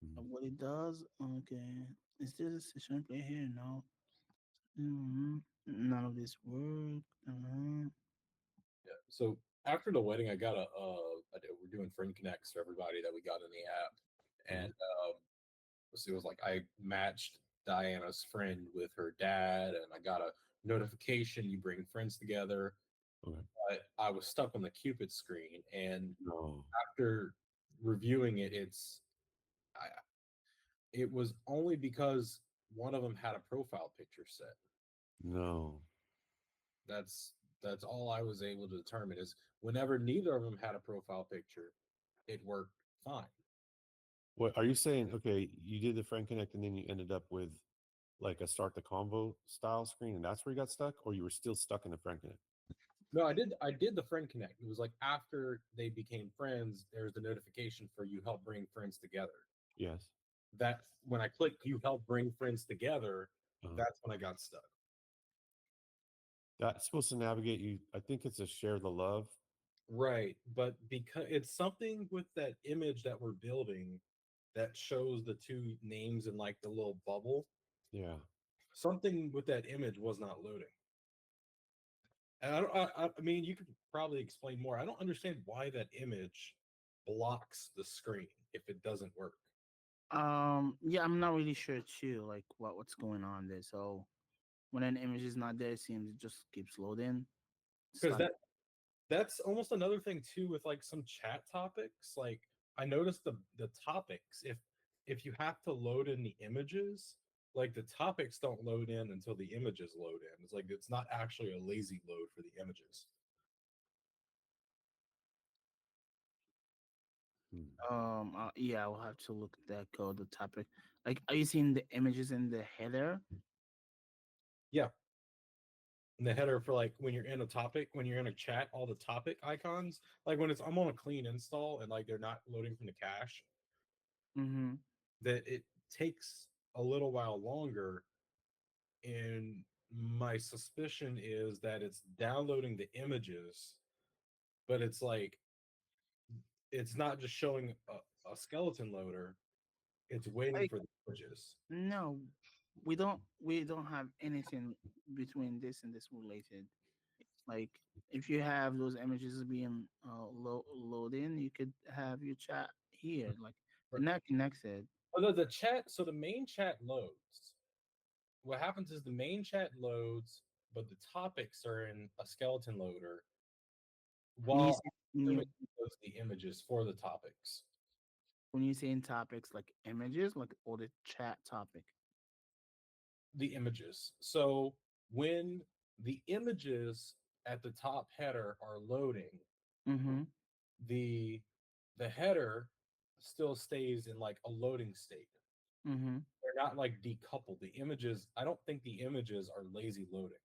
Hmm, What it does? Okay, is there a session play here? No. None of this work. Yeah. So after the wedding, I got we're doing friend connects for everybody that we got in the app, okay, and so it was like I matched Diana's friend with her dad, and I got a notification you bring friends together. okay. But I was stuck on the Cupid screen, and No, after reviewing it, I, it was only because one of them had a profile picture set. no. That's that's all I was able to determine is whenever neither of them had a profile picture, it worked fine. What are you saying? Okay, you did the friend connect and then you ended up with like a start the convo style screen, and that's where you got stuck, or you were still stuck in the friend connect? No, I did the friend connect. It was like after they became friends, there's the notification for you help bring friends together. Yes. That when I clicked you help bring friends together, Uh, that's when I got stuck. that's supposed to navigate you. I think it's a share the love. Right, but because it's something with that image that we're building that shows the two names in like the little bubble. Yeah. Something with that image was not loading. And I mean, you could probably explain more. I don't understand why that image blocks the screen if it doesn't work. Yeah, I'm not really sure too, like what's going on there. So when an image is not there, it seems it just keeps loading. Because Start. that's almost another thing too with like some chat topics. Like I noticed the topics, if you have to load in the images, like the topics don't load in until the images load in. It's like it's not actually a lazy load for the images. Yeah, I'll have to look at that code, the topic. Like, are you seeing the images in the header? Yeah. And the header for like when you're in a topic, when you're in a chat, all the topic icons, like when it's I'm on a clean install and like they're not loading from the cache, Mm-hmm. that it takes a little while longer. And my suspicion is that it's downloading the images, but it's like it's not just showing a skeleton loader, it's waiting Like, for the images. no, we don't have anything between this and this related. Like, if you have those images being load in, you could have your chat here. Like, they're not connected. Although the chat, so the main chat loads. What happens is the main chat loads, but the topics are in a skeleton loader When you while say, when you it loads the images for the topics. when you say in topics like images, like or the chat topic. The images. So when the images at the top header are loading, Mm-hmm. the the header still stays in like a loading state. Mm-hmm. They're not like decoupled. The images, I don't think the images are lazy loading.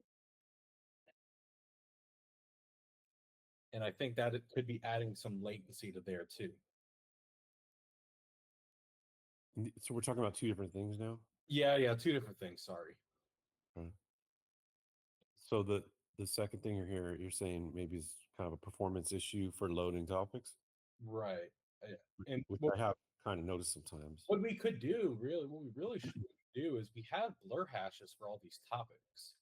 And I think that it could be adding some latency to there too. So we're talking about two different things now. Yeah, two different things. Sorry. Okay. So the second thing you're saying maybe is kind of a performance issue for loading topics, Right. And which I have kind of noticed sometimes. what we could do, really, what we really should do is we have blur hashes for all these topics.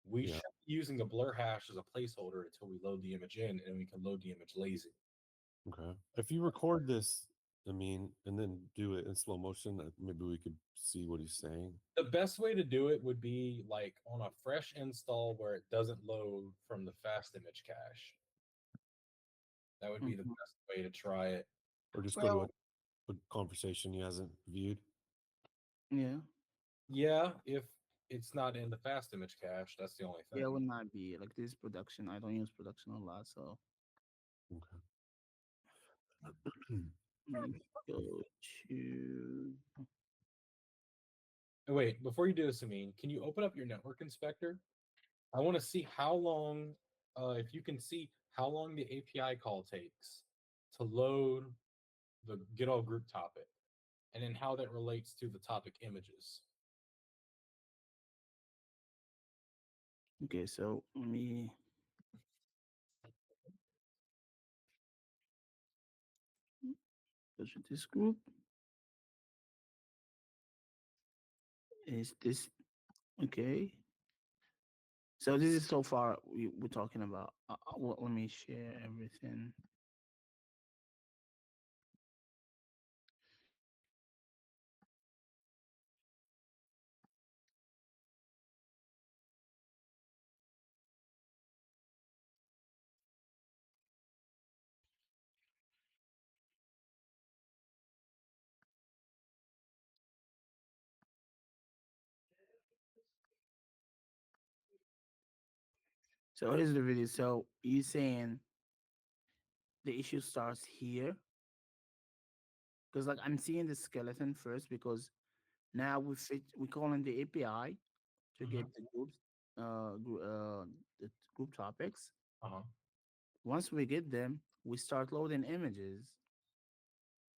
We Yeah. should be using the blur hash as a placeholder until we load the image in, and we can load the image lazy. Okay. If you record this, I mean, and then do it in slow motion, maybe we could see what he's saying. The best way to do it would be like on a fresh install where it doesn't load from the fast image cache. That would be the Mhm. best way to try it. Or just go to Well, a conversation he hasn't viewed. yeah, Yeah, if it's not in the fast image cache, that's the only thing. yeah, it would not be like this production. I don't use production a lot, so Okay. let me go to. Wait, before you do this, Amin, can you open up your network inspector? I want to see how long, if you can see how long the API call takes to load the get all group topic, and then how that relates to the topic images. Okay, so let me. Go to this group. Is this okay? So this is so far we're talking about. Well, let me share everything. So here's the video. So you saying the issue starts here? Because like I'm seeing the skeleton first because now we call in the API to get the groups the group topics. Uh-huh. Once we get them, we start loading images.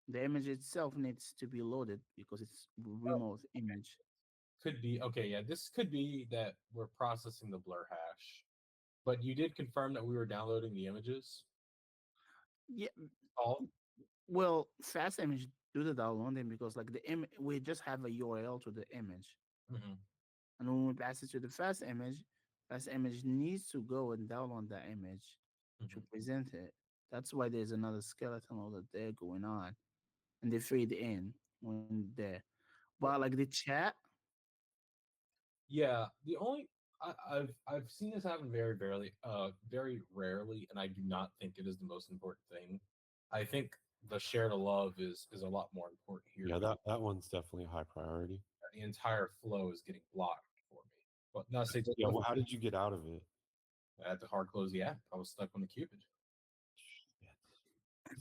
The image itself needs to be loaded because it's remote image. Could be okay. Yeah, this could be that we're processing the blur hash, but you did confirm that we were downloading the images. Yeah, All well, fast image do the downloading because like the we just have a URL to the image, mm-hmm. and when we pass it to the fast image, that image needs to go and download that image to Mhm. present it. That's why there's another skeleton over there going on, and they fade in when there. But Well, like the chat, yeah, the only I've seen this happen very rarely, and I do not think it is the most important thing. I think the share to love is a lot more important here Yeah, because that one's definitely a high priority. the entire flow is getting blocked for me. But not to say Yeah. Well, how did you get out of it? I had to hard close the app. I was stuck on the Cupid. Shit.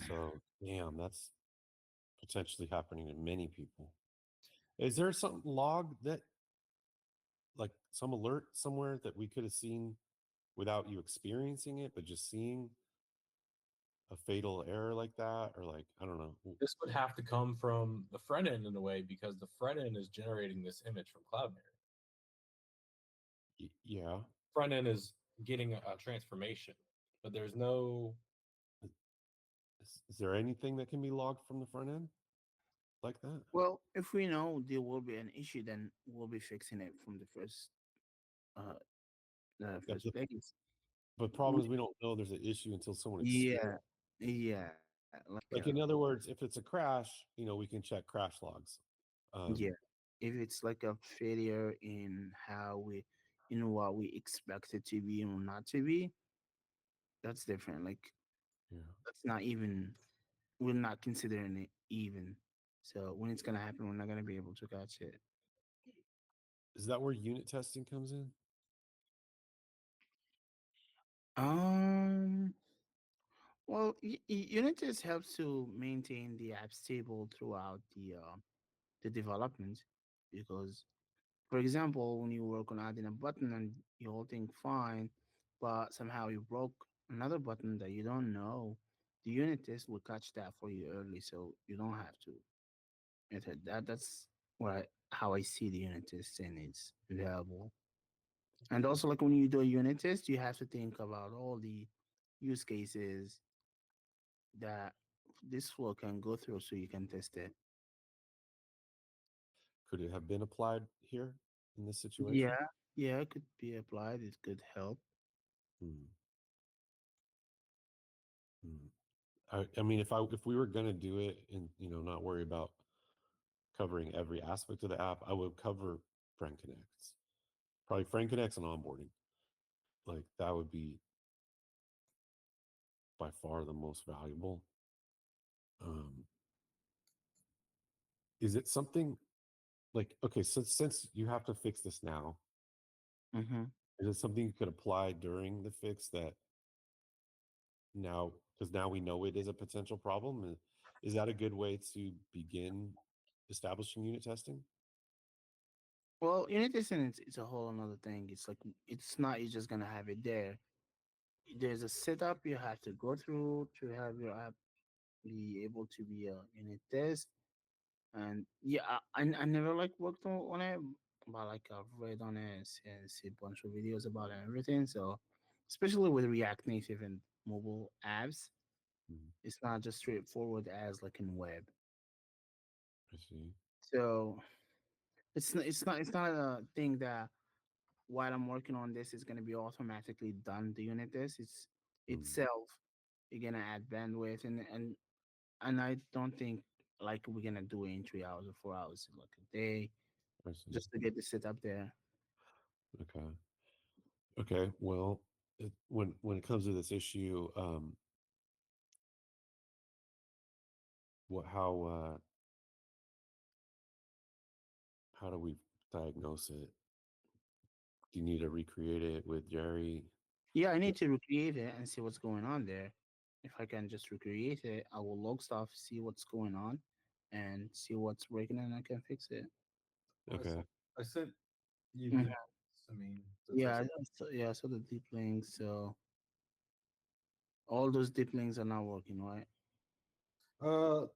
So, damn, that's potentially happening to many people. Is there some log that, like, some alert somewhere that we could have seen without you experiencing it, but just seeing a fatal error like that, or like, I don't know. This would have to come from the front end in a way because the front end is generating this image from Cloudberry. Yeah. Front end is getting a transformation, but there's no. Is there anything that can be logged from the front end like that? well, if we know there will be an issue, then we'll be fixing it from uh, the Yeah, first place. but problem is we don't know there's an issue until someone Yeah, experiences. yeah, Like, in other words, if it's a crash, we can check crash logs. yeah. If it's like a failure in how we, what we expect it to be or not to be, that's different. Like Yeah. that's not even. We're not considering it even. So when it's gonna happen, we're not gonna be able to catch it. Is that where unit testing comes in? Um. Well, Unitest helps to maintain the app stable throughout the development because, for example, when you work on adding a button and you all think fine, but somehow you broke another button that you don't know, the unit test will catch that for you early, so you don't have to enter that. That's how I see the unit test and it's available. And also, like when you do a unit test, you have to think about all the use cases that this flow can go through so you can test it. Could it have been applied here in this situation? Yeah, yeah, it could be applied. It could help. Hmm. Hmm. I mean, if we were gonna do it and not worry about covering every aspect of the app, I would cover friend connects, probably friend connects and onboarding. Like that would be by far the most valuable. Um, is it something like, okay, so since you have to fix this now, Hmm. is it something you could apply during the fix that now, because now we know it is a potential problem? Is that a good way to begin establishing unit testing? Well, unit testing it's a whole another thing. It's like it's not you just gonna have it there. There's a setup you have to go through to have your app be able to be a unit test. And yeah, I never like worked on it, but like I've read on it and see a bunch of videos about it and everything. So, especially with React Native and mobile apps, Hmm, it's not just straightforward as like in web. I see. So it's not a thing that while I'm working on this is gonna be automatically done the unit test. It's Hmm, itself you're gonna add bandwidth and I don't think like we're gonna do it in 3 hours or 4 hours like a day I see. just to get the setup there. Okay. Okay. Well, when it comes to this issue, what how do we diagnose it? Do you need to recreate it with Jerry? Yeah, I need to recreate it and see what's going on there. If I can just recreate it, I will log stuff, see what's going on, and see what's breaking, and I can fix it. Okay. I sent you the Mhm. links. I mean, Yeah, yeah, I saw the deep links. So all those deep links are not working, right? uh,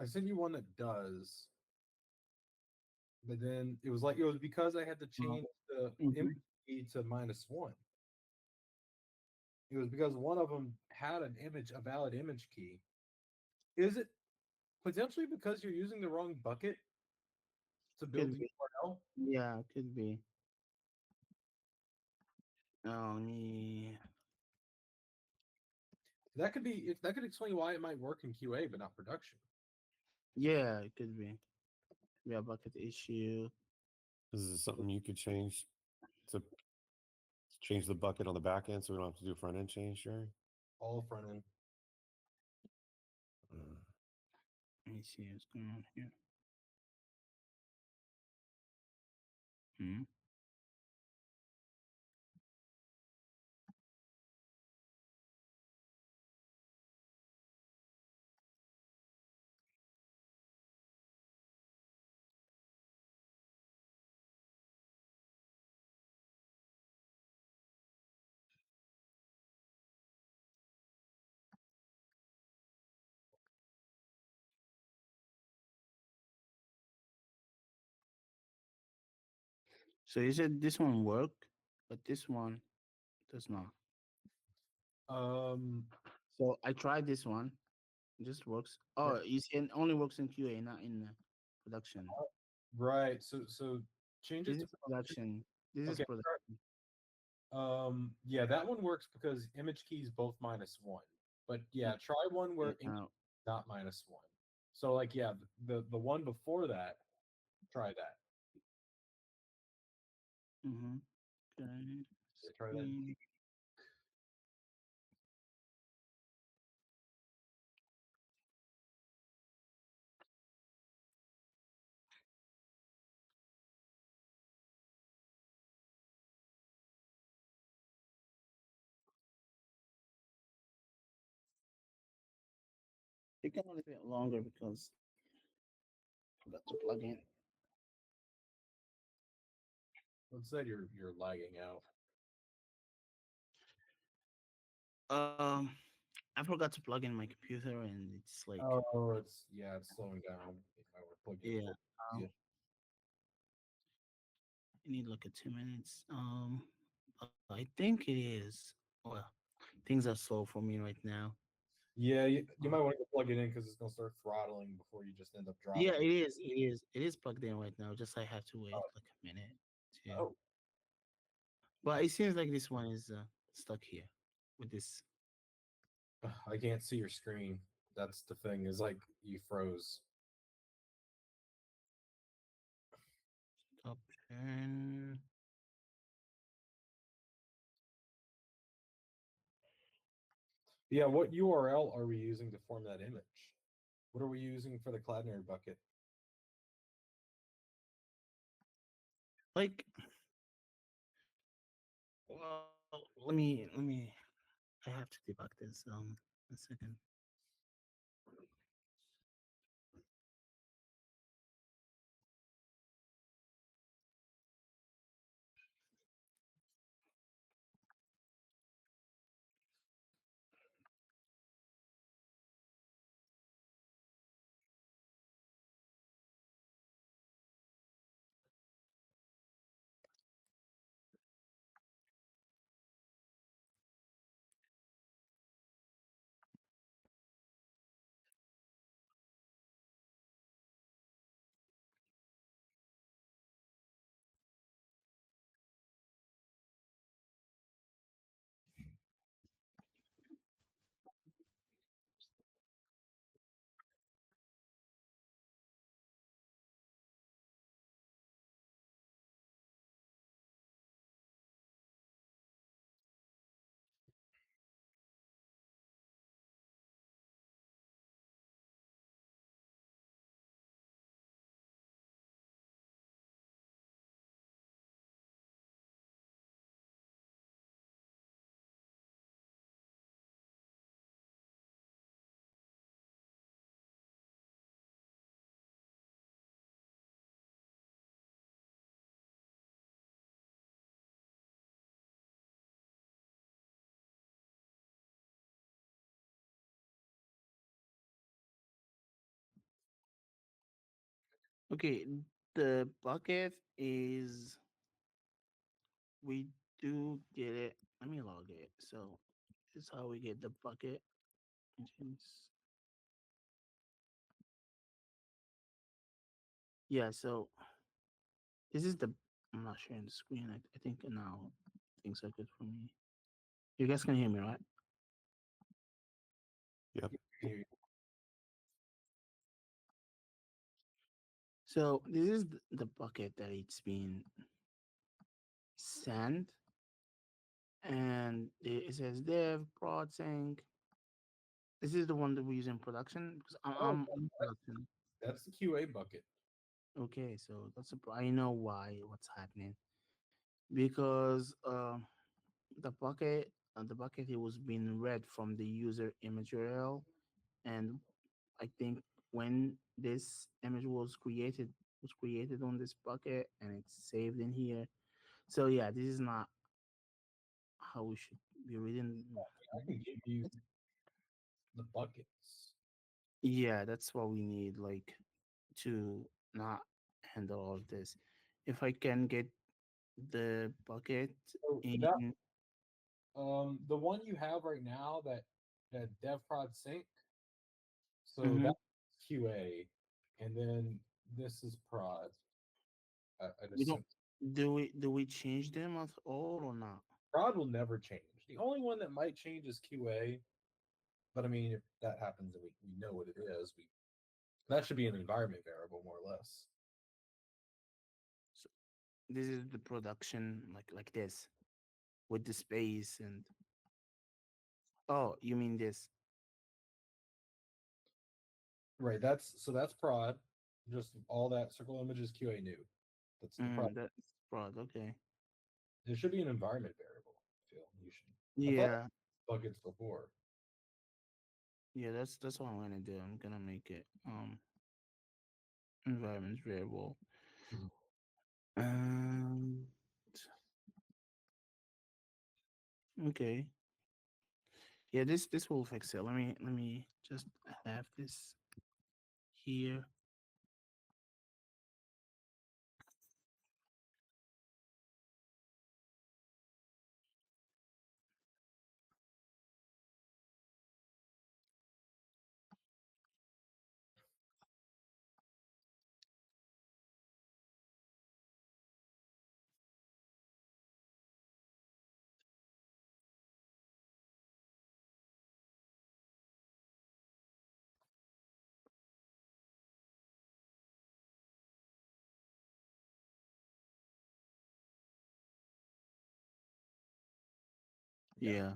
I sent you one that does, but then it was because I had to change the Mm-hmm. image key to -1. It was because one of them had a valid image key. Is it potentially because you're using the wrong bucket to build Could the be. URL? Yeah, could be. Let me. That could explain why it might work in QA but not production. Yeah, it could be. Yeah, bucket issue. This is something you could to change the bucket on the back end, so we don't have to do front end change, Jerry. All front end. Uh, Let me see what's going on here. Hmm. So you said this one work, but this one does not. Um, So I tried this one. It just works. Yeah. Oh, you see, it only works in QA, not in production. right. So change This it to is production. This is okay. production. Yeah, that one works because image key is both -1. But yeah, try one where image Now, key is not -1. So like yeah, the one before that, try that. mm-hmm. Okay. Yeah, try that. Mm. It can only take longer because I forgot to plug in. Let's say you're lagging out. Um, I forgot to plug in my computer, and it's like, Oh, it's slowing down. It might want to plug in yeah, full. Yeah. I need like a 2 minutes. I think it is. Well, things are slow for me right now. Yeah, you Uh, might want to plug it in because it's gonna start throttling before you just end up yeah, dropping. it is. It is. It is plugged in right now. Just I have to wait like a minute. To, Oh, but it seems like this one is stuck here with this I can't see your screen. That's the thing. Is like you froze. option. Yeah, what URL are we using to form that image? What are we using for the Cloudinary bucket? Like, well, let me. I have to debug this. A second. Okay, the bucket is we do get it. Let me log it. So this is how we get the bucket. Engines. Yeah, so this is the I'm not sharing the screen. I think now everything so good for me. You guys can hear me, right? Yep. So this is the bucket that it's been sent, and it says dev prod sync. This is the one that we use in production because Oh, I'm in production. that's the QA bucket. Okay, so I know what's happening because the bucket it was being read from the user image URL, and I think when this image was created on this bucket and it's saved in here. So yeah, this is not how we should be reading. I can give you the buckets. Yeah, that's what we need, like to not handle all of this. If I can get the bucket So in, that the one you have right now that dev prod sync. So Mhm. that's QA, and then this is prod. I'd we don't assume do we change them at all or not? prod will never change. The only one that might change is QA, but I mean, if that happens and we know what it is, we that should be an environment variable more or less. So this is the production like this with the space and oh, you mean this? Right. That's prod. Just all that circle image is QA new. That's the prod. That's broad. Okay. There should be an environment variable. I feel you should. I thought Yeah, buckets before. yeah. That's what I'm gonna do. I'm gonna make it environment variable. Mhm. Um. Okay. Yeah. This will fix it. Let me just have this here. Yeah.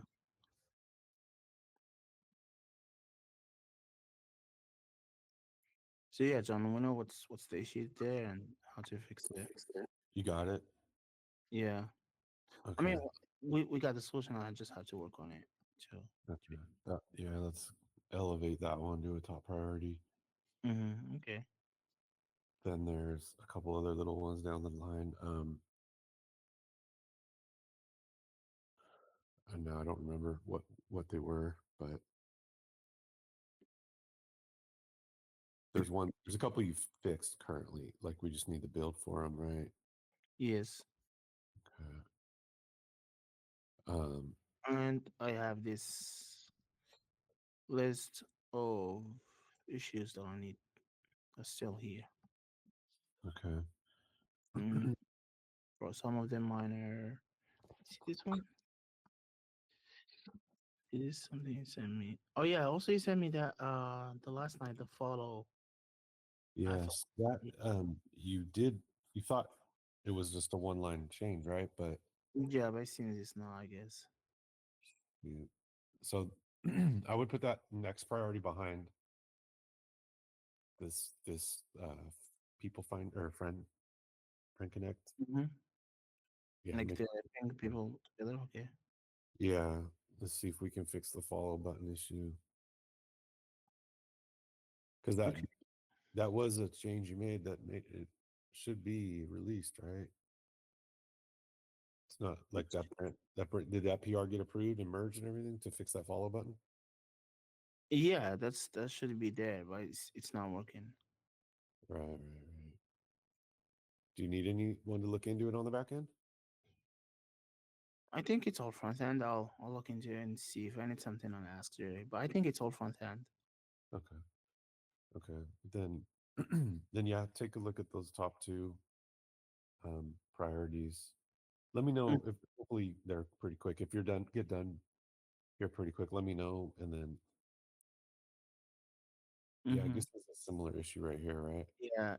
So yeah, John, we know what's the issue there and how to fix it. You got it. Yeah. I Okay. mean, we got the solution. I just have to work on it too. Okay. Yeah. Let's elevate that one to a top priority. Okay. Then there's a couple other little ones down the line. And now I don't remember what they were, but there's a couple you've fixed currently. Like we just need the build for them, right? Yes. Okay. Um, And I have this list of issues that I need are still here. okay. Mm, for some of them minor. See this one? It is something you sent me. Oh yeah, also you sent me that the last night the follow. I thought Yes, that you thought it was just a one line change, right? But yeah, but I seen this now, I guess. you, so I would put that next priority behind this people find or friend connect. Mm-hmm. Yeah, Like make the ping people together, okay. yeah. Let's see if we can fix the follow button issue because Okay. that was a change you made that made it should be released, right? It's not like Which did that PR get approved and merged and everything to fix that follow button? yeah, that should be there, but it's not working. Right. Do you need anyone to look into it on the back end? I think it's all front end. I'll look into it and see if I need something on Ask Jerry. But I think it's all front end. Okay. Okay. Then then yeah, take a look at those top two priorities. Let me Mm. know if hopefully they're pretty quick. If you're done, get done here pretty quick. Let me know, and then yeah, I Mm-hmm. guess there's a similar issue right here, right? Yeah,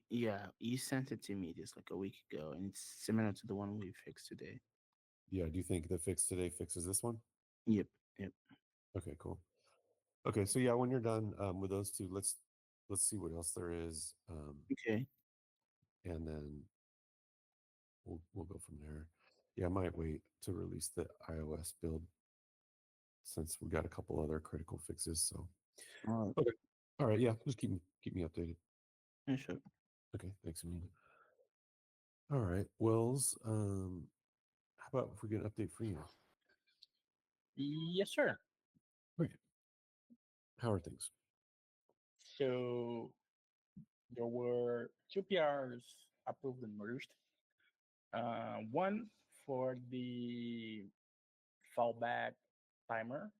yeah, you sent it to me just like a week ago, and it's similar to the one we fixed today. Yeah. Do you think the fix today fixes this one? Yep, yep. Okay, cool. Okay, so yeah, when you're done with those two, let's see what else there is, Okay. and then we'll go from there. Yeah, I might wait to release the iOS build since we got a couple other critical fixes. So All right. okay, all right, yeah, just keep me updated. Yeah, sure. Okay, thanks, Amelia. All right, Wells. How about if we get an update for you? Yes, sir. Great. How are things? So there were two PRs approved and merged. One for the fallback timer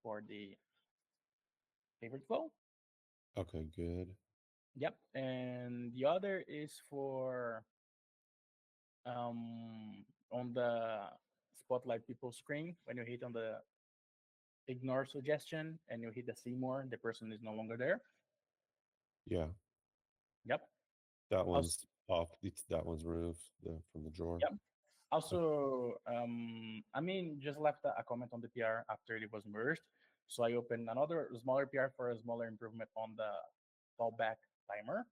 for the favorite flow. Okay, good. Yep. And the other is for on the spotlight people screen when you hit on the ignore suggestion and you hit the see more, the person is no longer there. Yeah, Yep. that Also, one's off. That one's removed from the drawer. yep. Okay. Also, I mean, just left a comment on the PR after it was merged. So I opened another smaller PR for a smaller improvement on the fallback timer.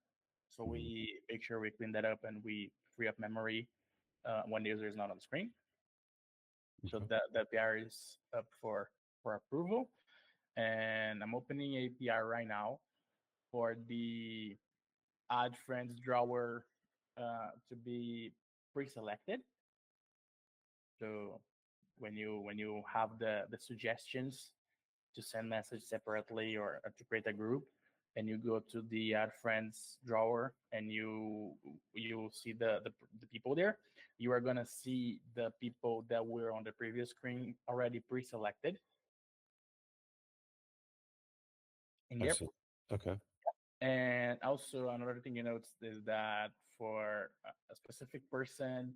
So Mhm. we make sure we clean that up and we free up memory when the user is not on the screen. So Okay. that PR is up for approval. And I'm opening a PR right now for the add friends drawer to be pre-selected. So when you have the suggestions to send message separately or to create a group, and you go to the add friends drawer and you see the people there, you are gonna see the people that were on the previous screen already pre-selected in I here. see. Okay. And also another thing you notice is that for a specific person,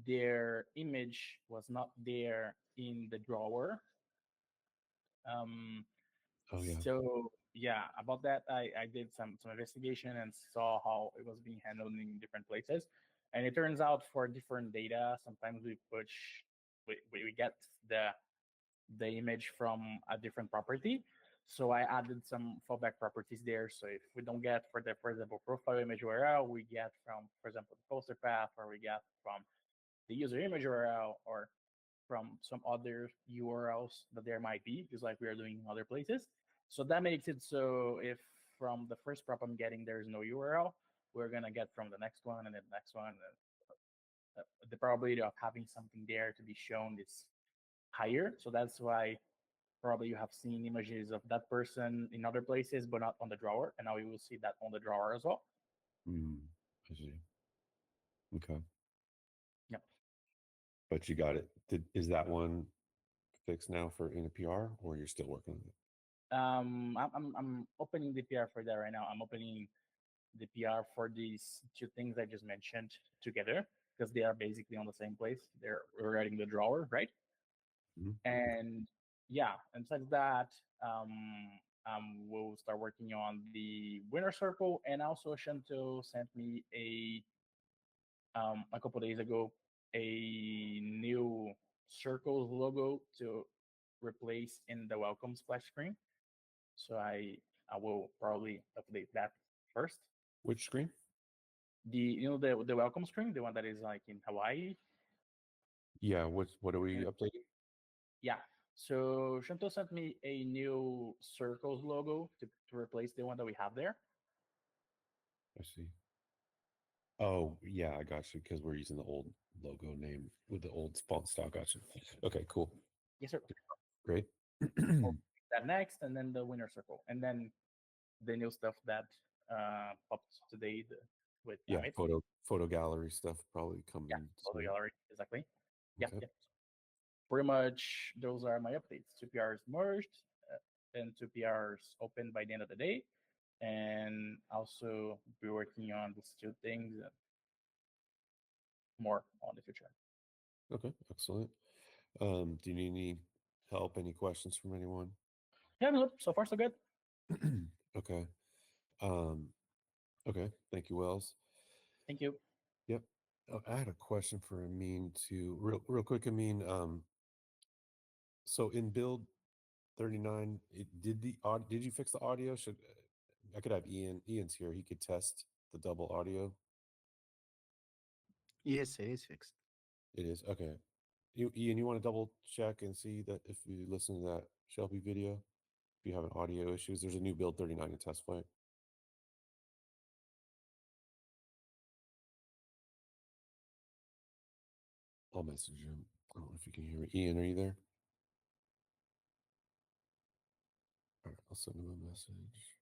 their image was not there in the drawer. Um, Oh yeah. so yeah, about that, I did some investigation and saw how it was being handled in different places. And it turns out for different data, sometimes we get the the image from a different property. So I added some fallback properties there. So if we don't get for the, for example, profile image URL, we get from, for example, the poster path, or we get from the user image URL, or from some other URLs that there might be, just like we are doing in other places. So that makes it so if from the first prop I'm getting there is no URL, we're gonna get from the next one and then the next one. And the probability of having something there to be shown is higher. So that's why probably you have seen images of that person in other places, but not on the drawer. And now you will see that on the drawer as well. Mm, I see. Okay. Yep. But you got it. Is that one fixed now for in a PR, or you're still working on it? I'm opening the PR for that right now. I'm opening the PR for these two things I just mentioned together because they are basically on the same place. They're regarding the drawer, right? Mhm. And yeah, and such that we'll start working on the winner circle. And also, Shanto sent me a couple days ago a new Circles logo to replace in the welcome splash screen. So I will probably update that first. Which screen? The welcome screen, the one that is like in Hawaii. Yeah. What are we And updating? yeah. So Shanto sent me a new Circles logo to replace the one that we have there. I see. Oh yeah, I got you because we're using the old logo name with the old font style. Gotcha. Okay, cool. Yes, sir. Great. We'll fix that next, and then the winner circle, and then the new stuff that popped today with Yeah, Amit. photo gallery stuff probably Yeah, coming photo soon. gallery, exactly. Yeah, Okay. yeah. Pretty much those are my updates. Two PRs merged and two PRs opened by the end of the day. And also be working on these two things. more on the future. Okay, excellent. Do you need any help? Any questions from anyone? Yeah, no, so far so good. Okay. Um, okay. Thank you, Wells. Thank you. Yep. I had a question for Amin too, real quick. Amin, so in build 39, did you fix the audio? Should I could have Ian's here. He could test the double audio. Yes, it is fixed. It is okay. Ian, you want to double check and see that if you listen to that Shelby video, if you have an audio issues, there's a new build 39 in test flight. I'll message him. I don't know if you can hear me. Ian, are you there? All right, I'll send him a message.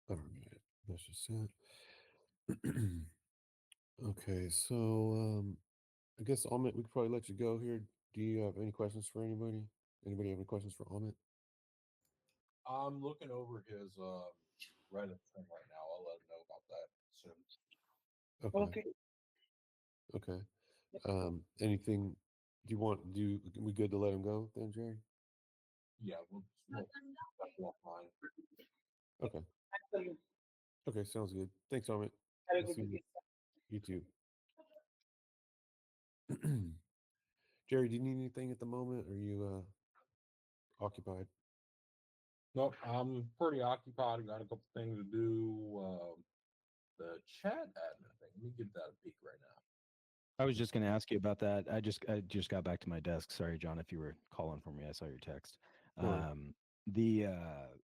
All right, that's just it. Okay, so I guess Amit, we could probably let you go here. Do you have any questions for anybody? Anybody have any questions for Amit? I'm looking over his Reddit thing right now. I'll let him know about that soon. Okay. Okay. Okay. Anything? Do you want? We good to let him go then, Jerry? Yeah, we'll that's offline. Okay. Absolutely. Okay, sounds good. Thanks, Amit. Have a I'll good see day. you too. Jerry, do you need anything at the moment? Are you occupied? Nope, I'm pretty occupied. I got a couple things to do. The chat admin thing. Let me give that a peek right now. I was just going to ask you about that. I just got back to my desk. Sorry, John, if you were calling for me, I saw your text. No worries.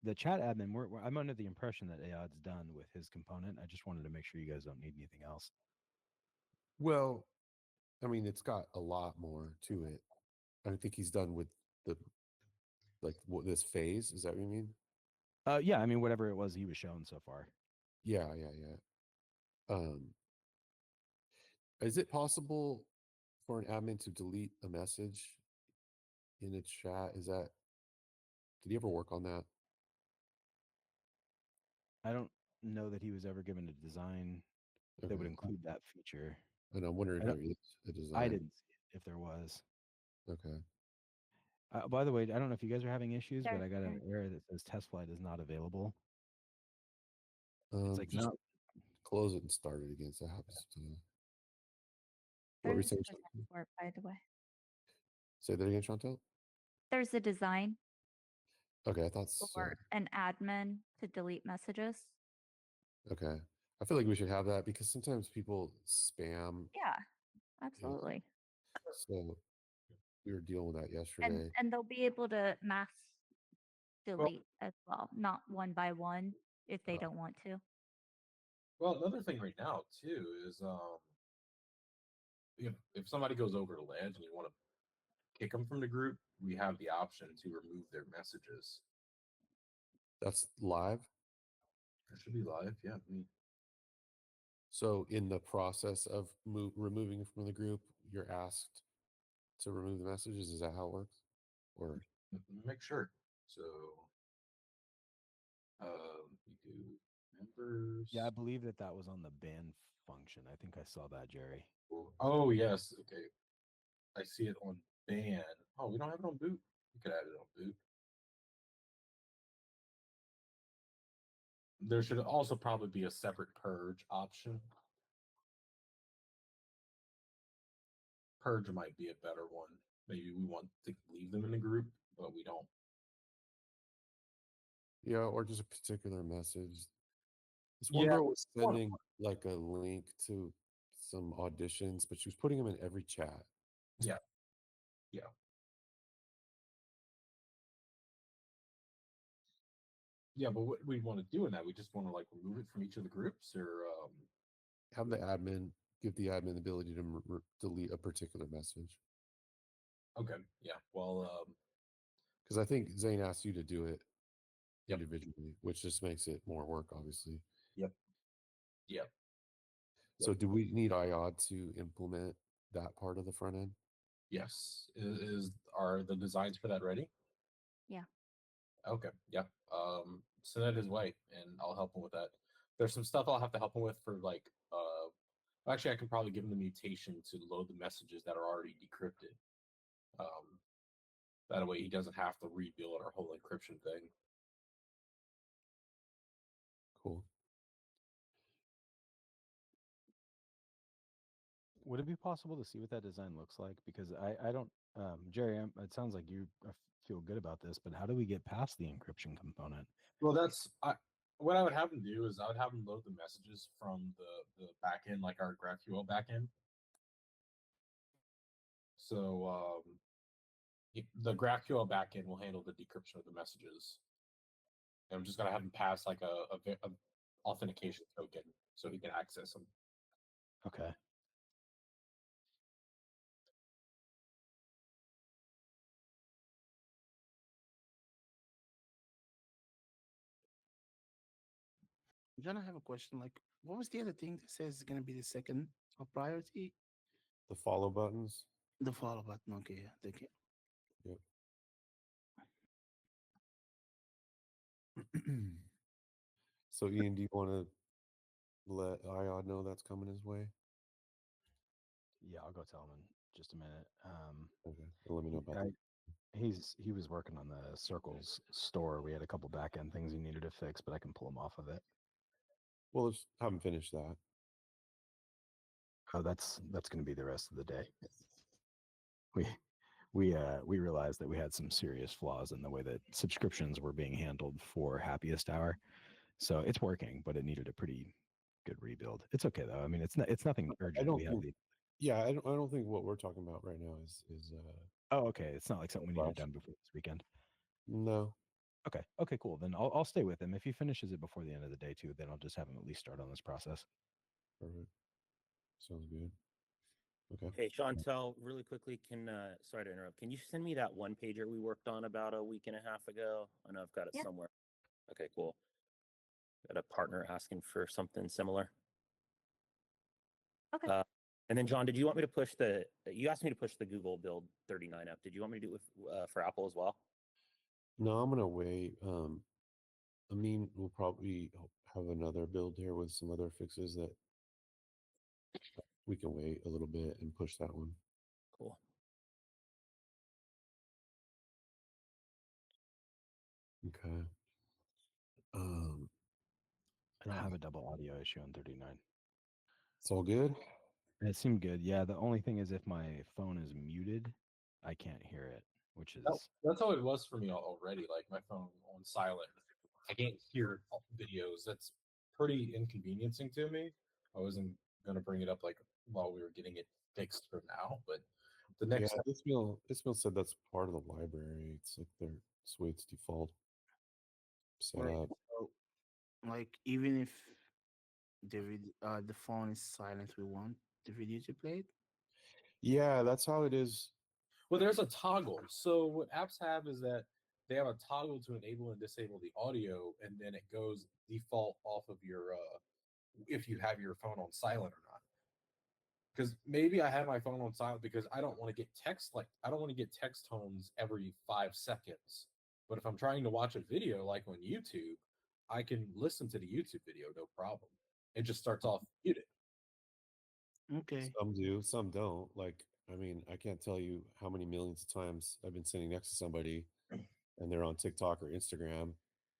The chat admin. I'm under the impression that Ayad's done with his component. I just wanted to make sure you guys don't need anything else. Well, I mean, it's got a lot more to it. I think he's done with the this phase. Is that what you mean? Yeah, I mean whatever it was he was showing so far. Yeah. Is it possible for an admin to delete a message in a chat? Did he ever work on that? I don't know that he was ever given a design that would Okay. include that feature. And I'm wondering I if don't- there is a I design. didn't see it if there was. Okay. By the way, I don't know if you guys are having issues, but I got an There- error that says test flight is not available. It's like Just no, close it and start it again. So that happens to what were you There's a saying? design for it, by the way. Say that again, Chantel. There's a design Okay, I thought so. for an admin to delete messages. Okay. I feel like we should have that because sometimes people spam. Yeah, absolutely. So we were dealing with that And yesterday. and they'll be able to mass delete as well, not one by one if they don't want to. Well, another thing right now too is if somebody goes over to Ledge and you want to kick them from the group, we have the option to remove their messages. That's live. It should be live. Yeah. So in the process of removing from the group, you're asked to remove the messages. Is that how it works? Or Make sure. So you do members. yeah, I believe that was on the ban function. I think I saw that, Jerry. Oh yes. Okay. I see it on ban. Oh, we don't have it on boot. We could add it on boot. There should also probably be a separate purge option. Purge might be a better one. Maybe we want to leave them in the group, but we don't. yeah, or just a particular message. This one girl was sending like a link to some auditions, but she was putting them in every chat. Yeah. Yeah, but what we want to do in that, we just want to like remove it from each of the groups, or Have the admin give the admin the ability to delete a particular message. okay, yeah. Well, Because I think Zane asked you to do it Yep. individually, which just makes it more work, obviously. Yep. Yep. So, do we need IOD to implement that part of the front end? Yes. Are the designs for that ready? Yeah. Okay. Yeah. Send it his way, and I'll help him with that. There's some stuff I'll have to help him with for like. Actually, I can probably give him the mutation to load the messages that are already decrypted. That way, he doesn't have to rebuild our whole encryption thing. Cool. Would it be possible to see what that design looks like? Because I don't, Jerry, it sounds like you feel good about this, but how do we get past the encryption component? Well, what I would have him do is I would have him load the messages from the backend, like our GraphQL backend. So the GraphQL backend will handle the decryption of the messages. And I'm just gonna have him pass like a authentication token so he can access them. Okay. John, I have a question. Like, what was the other thing that says it's gonna be the second of priority? The follow buttons. The follow button. Okay, yeah, thank you. Yep. So, Ian, do you want to let IOD know that's coming his way? Yeah, I'll go tell him in just a minute. Okay. Let me know about that. He was working on the Sircles store. We had a couple back end things he needed to fix, but I can pull him off of it. Well, let's have him finish that. Oh, that's going to be the rest of the day. We realized that we had some serious flaws in the way that subscriptions were being handled for Happiest Hour. So it's working, but it needed a pretty good rebuild. It's okay though. I mean, it's nothing urgent. I don't think what we're talking about right now is Oh, okay. It's not like something we need rush. done before this weekend. No. Okay. Okay, cool. Then I'll stay with him. If he finishes it before the end of the day too, then I'll just have him at least start on this process. Perfect. Sounds good. Okay. Hey, Chantel, really quickly, sorry to interrupt. Can you send me that one pager we worked on about a week and a half ago? I know I've got it Yeah. somewhere. Okay, cool. Got a partner asking for something similar. Okay. And then, John, did you want me to push you asked me to push the Google Build 39 up. Did you want me to do it for Apple as well? No, I'm gonna wait. I mean, we'll probably have another build here with some other fixes that we can wait a little bit and push that one. Cool. Okay. I don't have a double audio issue on 39. It's all good. It seemed good. Yeah, the only thing is if my phone is muted, I can't hear it, which is That's how it was for me already. Like my phone on silent, I can't hear videos. That's pretty inconveniencing to me. I wasn't gonna bring it up like while we were getting it fixed for now, but the next Yeah, Ismail said that's part of the library. It's like it's the way it's default set Right. up. So, like, even if the phone is silent, we want the video to play it. Yeah, that's how it is. Well, there's a toggle. So what apps have is that they have a toggle to enable and disable the audio, and then it goes default off of your if you have your phone on silent or not. Because maybe I have my phone on silent because I don't want to get I don't want to get text tones every 5 seconds. But if I'm trying to watch a video like on YouTube, I can listen to the YouTube video, no problem. It just starts off muted. Okay. Some do, some don't. Like, I mean, I can't tell you how many millions of times I've been sitting next to somebody and they're on TikTok or Instagram,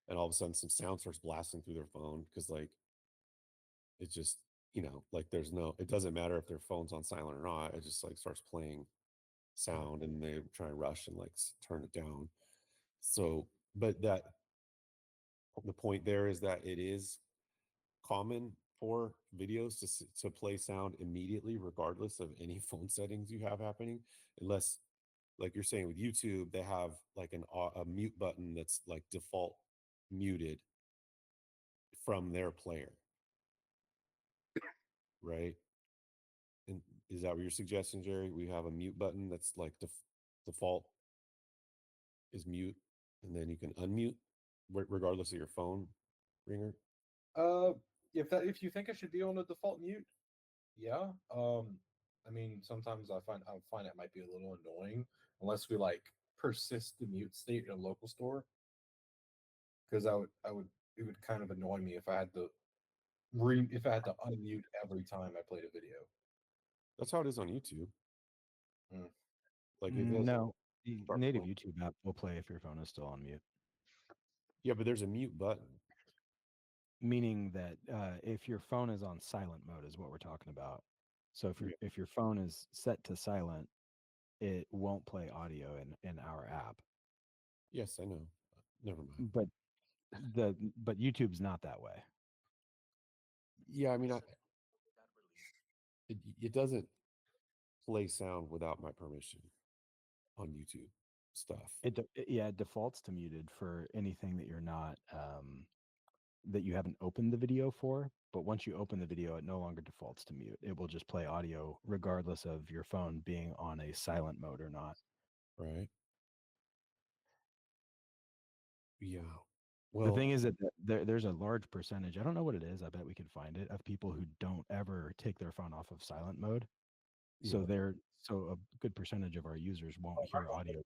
and all of a sudden some sound starts blasting through their phone because, like, it just, like it doesn't matter if their phone's on silent or not. It just like starts playing sound and they try and rush and like turn it down. So, but the point there is that it is common for videos to play sound immediately, regardless of any phone settings you have happening, unless, like you're saying with YouTube, they have like a mute button that's like default muted from their player, right? And is that what you're suggesting, Jerry? We have a mute button that's like the default is mute, and then you can unmute regardless of your phone ringer. If you think I should be on a default mute, yeah. I mean, sometimes I find it might be a little annoying unless we like persist the mute state in a local store, because I would it would kind of annoy me if I had to unmute every time I played a video. That's how it is on YouTube. Mm. Like it does. No, the Start native phone. YouTube app will play if your phone is still on mute. Yeah, but there's a mute button. Meaning that if your phone is on silent mode is what we're talking about. So if your phone is set to silent, it won't play audio in our app. Yes, I know. Never mind. But YouTube's not that way. Yeah, I mean, it doesn't play sound without my permission on YouTube stuff. It defaults to muted for anything that you're not that you haven't opened the video for. But once you open the video, it no longer defaults to mute. It will just play audio regardless of your phone being on a silent mode or not. Right. Yeah. The Well, thing is that there's a large percentage, I don't know what it is, I bet we can find it, of people who don't ever take their phone off of silent mode. So yeah. so a good percentage of our users won't hear audio.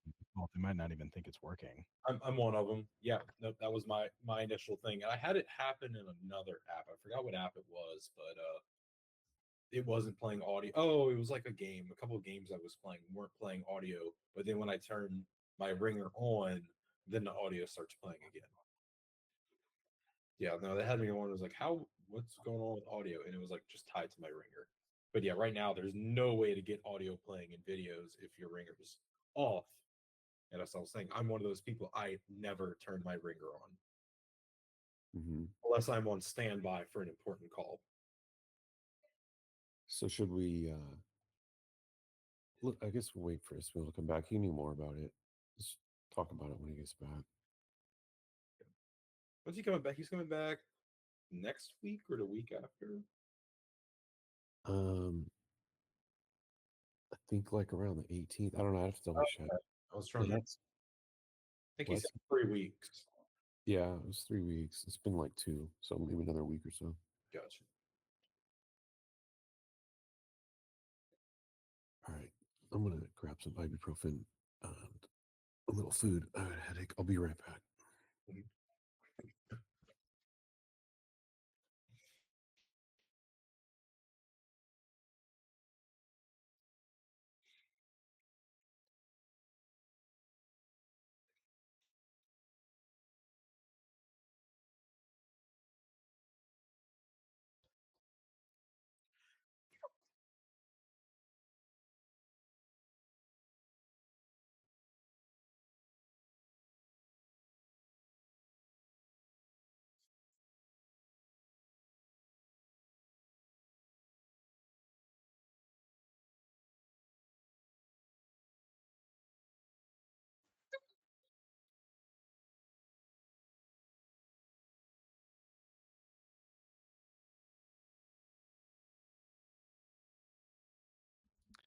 They might not even think it's working. I'm one of them. Yeah, no, that was my initial thing, and I had it happen in another app. I forgot what app it was, but it wasn't playing audio. Oh, it was like a game. A couple of games I was playing weren't playing audio, but then when I turn my ringer on, then the audio starts playing again. Yeah, no, that had me on. It was like, what's going on with audio? And it was like just tied to my ringer. But yeah, right now there's no way to get audio playing in videos if your ringer's off. And as I was saying, I'm one of those people, I never turn my ringer on Mm-hmm. unless I'm on standby for an important call. So should we look? I guess we'll wait for Ismail to come back. He knew more about it. Let's talk about it when he gets back. When's he coming back? He's coming back next week or the week after? I think like around the 18th. I don't know. I have to double check. I was trying to. I think he What? said 3 weeks. Yeah, it was 3 weeks. It's been like 2, so maybe another week or so. Gotcha. All right, I'm gonna grab some ibuprofen and a little food. I have a headache. I'll be right back. Mhm.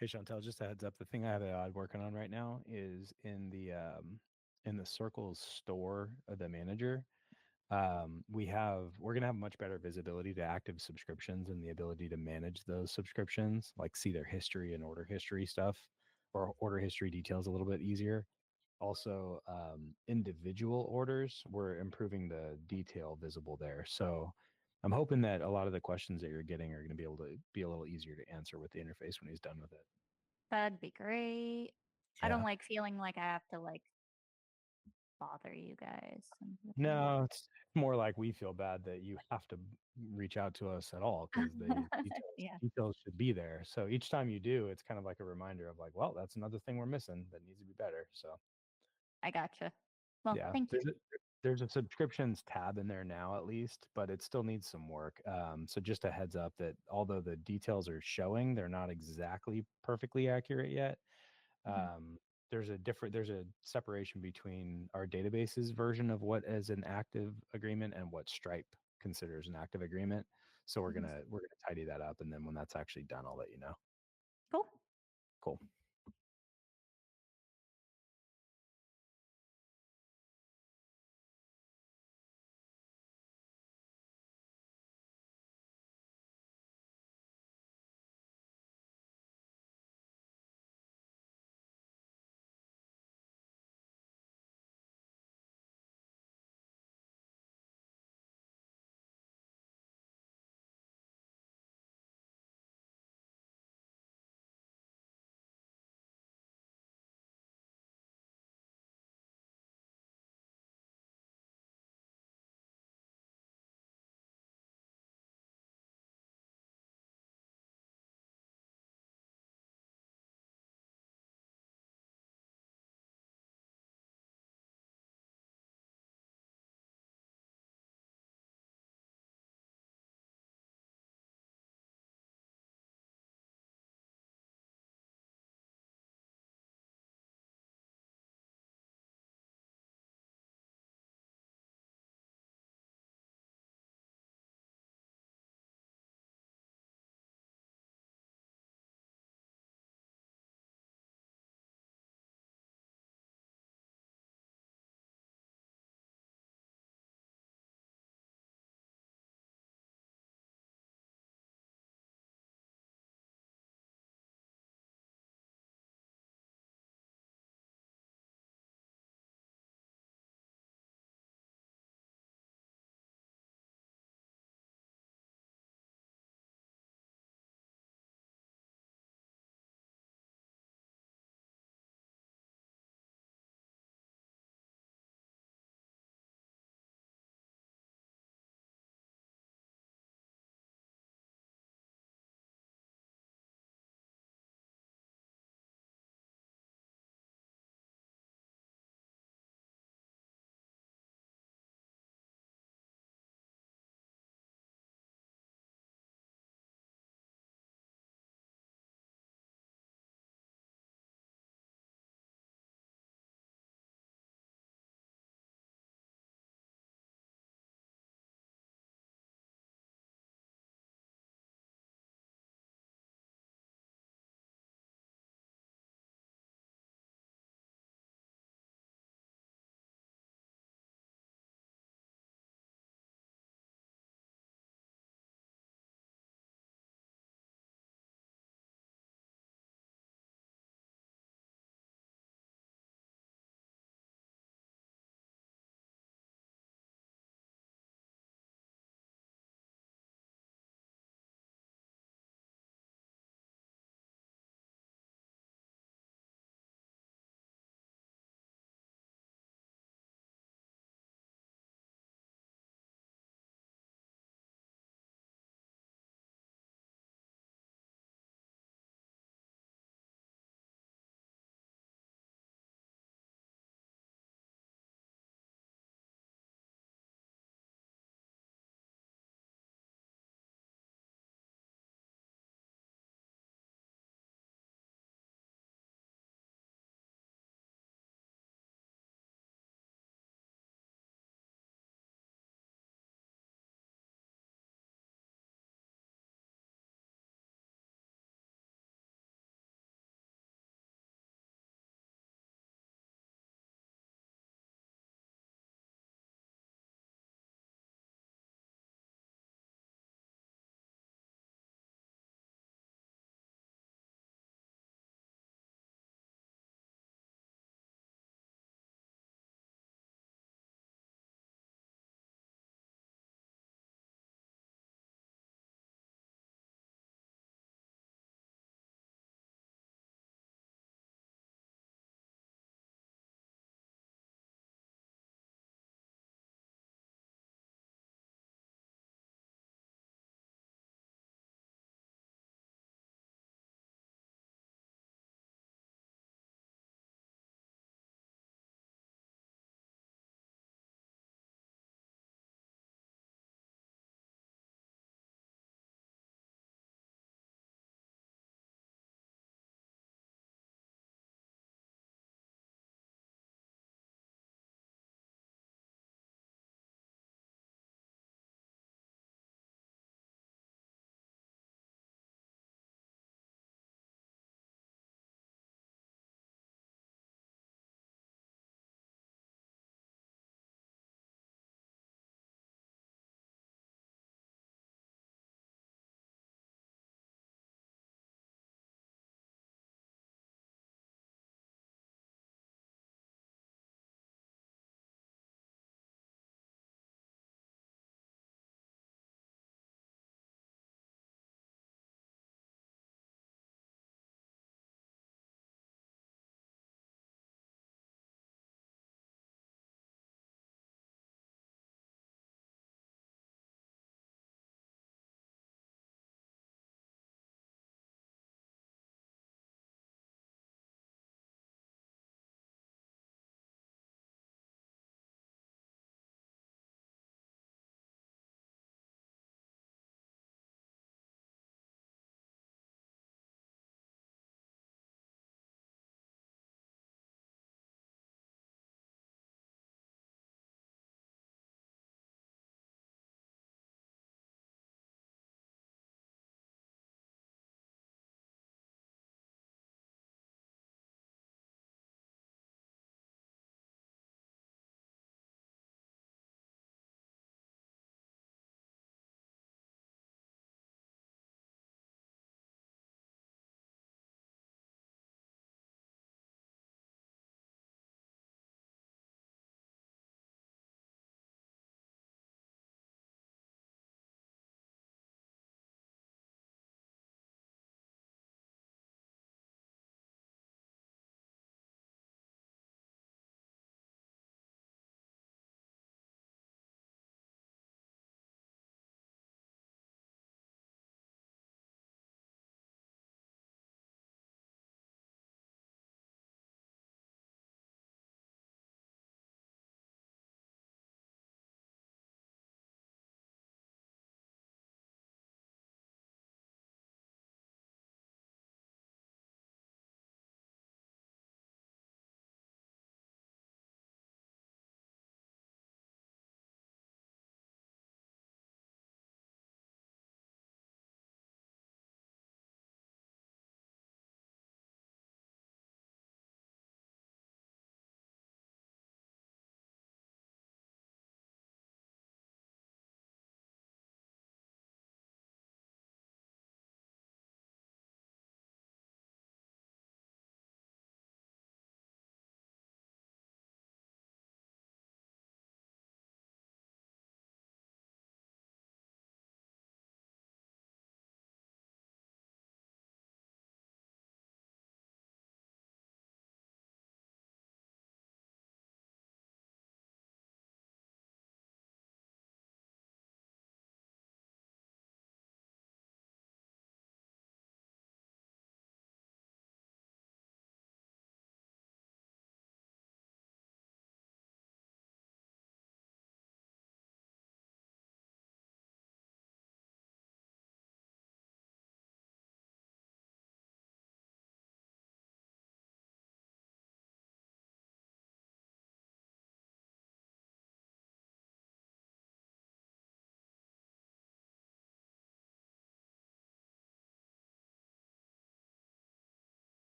Hey Chantel, just a heads up. The thing I have an ad working on right now is in the Sircles store of the manager. We're gonna have much better visibility to active subscriptions and the ability to manage those subscriptions, like see their history and order history stuff, or order history details a little bit easier. Also, individual orders, we're improving the detail visible there. So I'm hoping that a lot of the questions that you're getting are going to be able to be a little easier to answer with the interface when he's done with it. That'd be great. I Yeah. don't like feeling like I have to like bother you guys. No, it's more like we feel bad that you have to reach out to us at all because the Yeah, details should be there. So each time you do, it's kind of like a reminder of like, well, that's another thing we're missing that needs to be better. So I gotcha. Well, yeah, thank you. there's a subscriptions tab in there now at least, but it still needs some work. So just a heads up that although the details are showing, they're not exactly perfectly accurate yet. Mhm. there's a separation between our database's version of what is an active agreement and what Stripe considers an active agreement. So we're gonna tidy that up, and then when that's actually done, I'll let you know. Cool. Cool.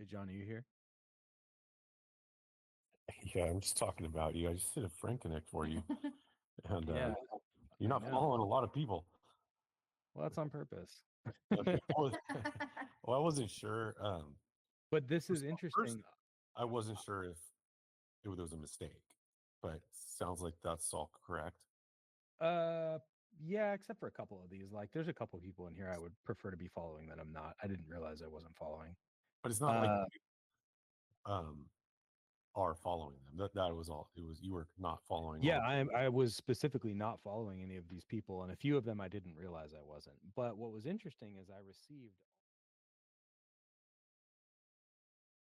Hey, John, are you here? Yeah, I'm just talking about you. I just did a friend connect for you, and Yeah, you're I not know. following a lot of people. Well, that's on purpose. Okay. Well, I wasn't sure. But this is First, interesting. I wasn't sure if it was a mistake, but sounds like that's all correct. Yeah, except for a couple of these. Like, there's a couple of people in here I would prefer to be following that I'm not. I didn't realize I wasn't following. But it's not like Uh, you, are following them. That was all. It was you were not following. Yeah, all I was specifically not following any of these people, and a few of them I didn't realize I wasn't. But what was interesting is I received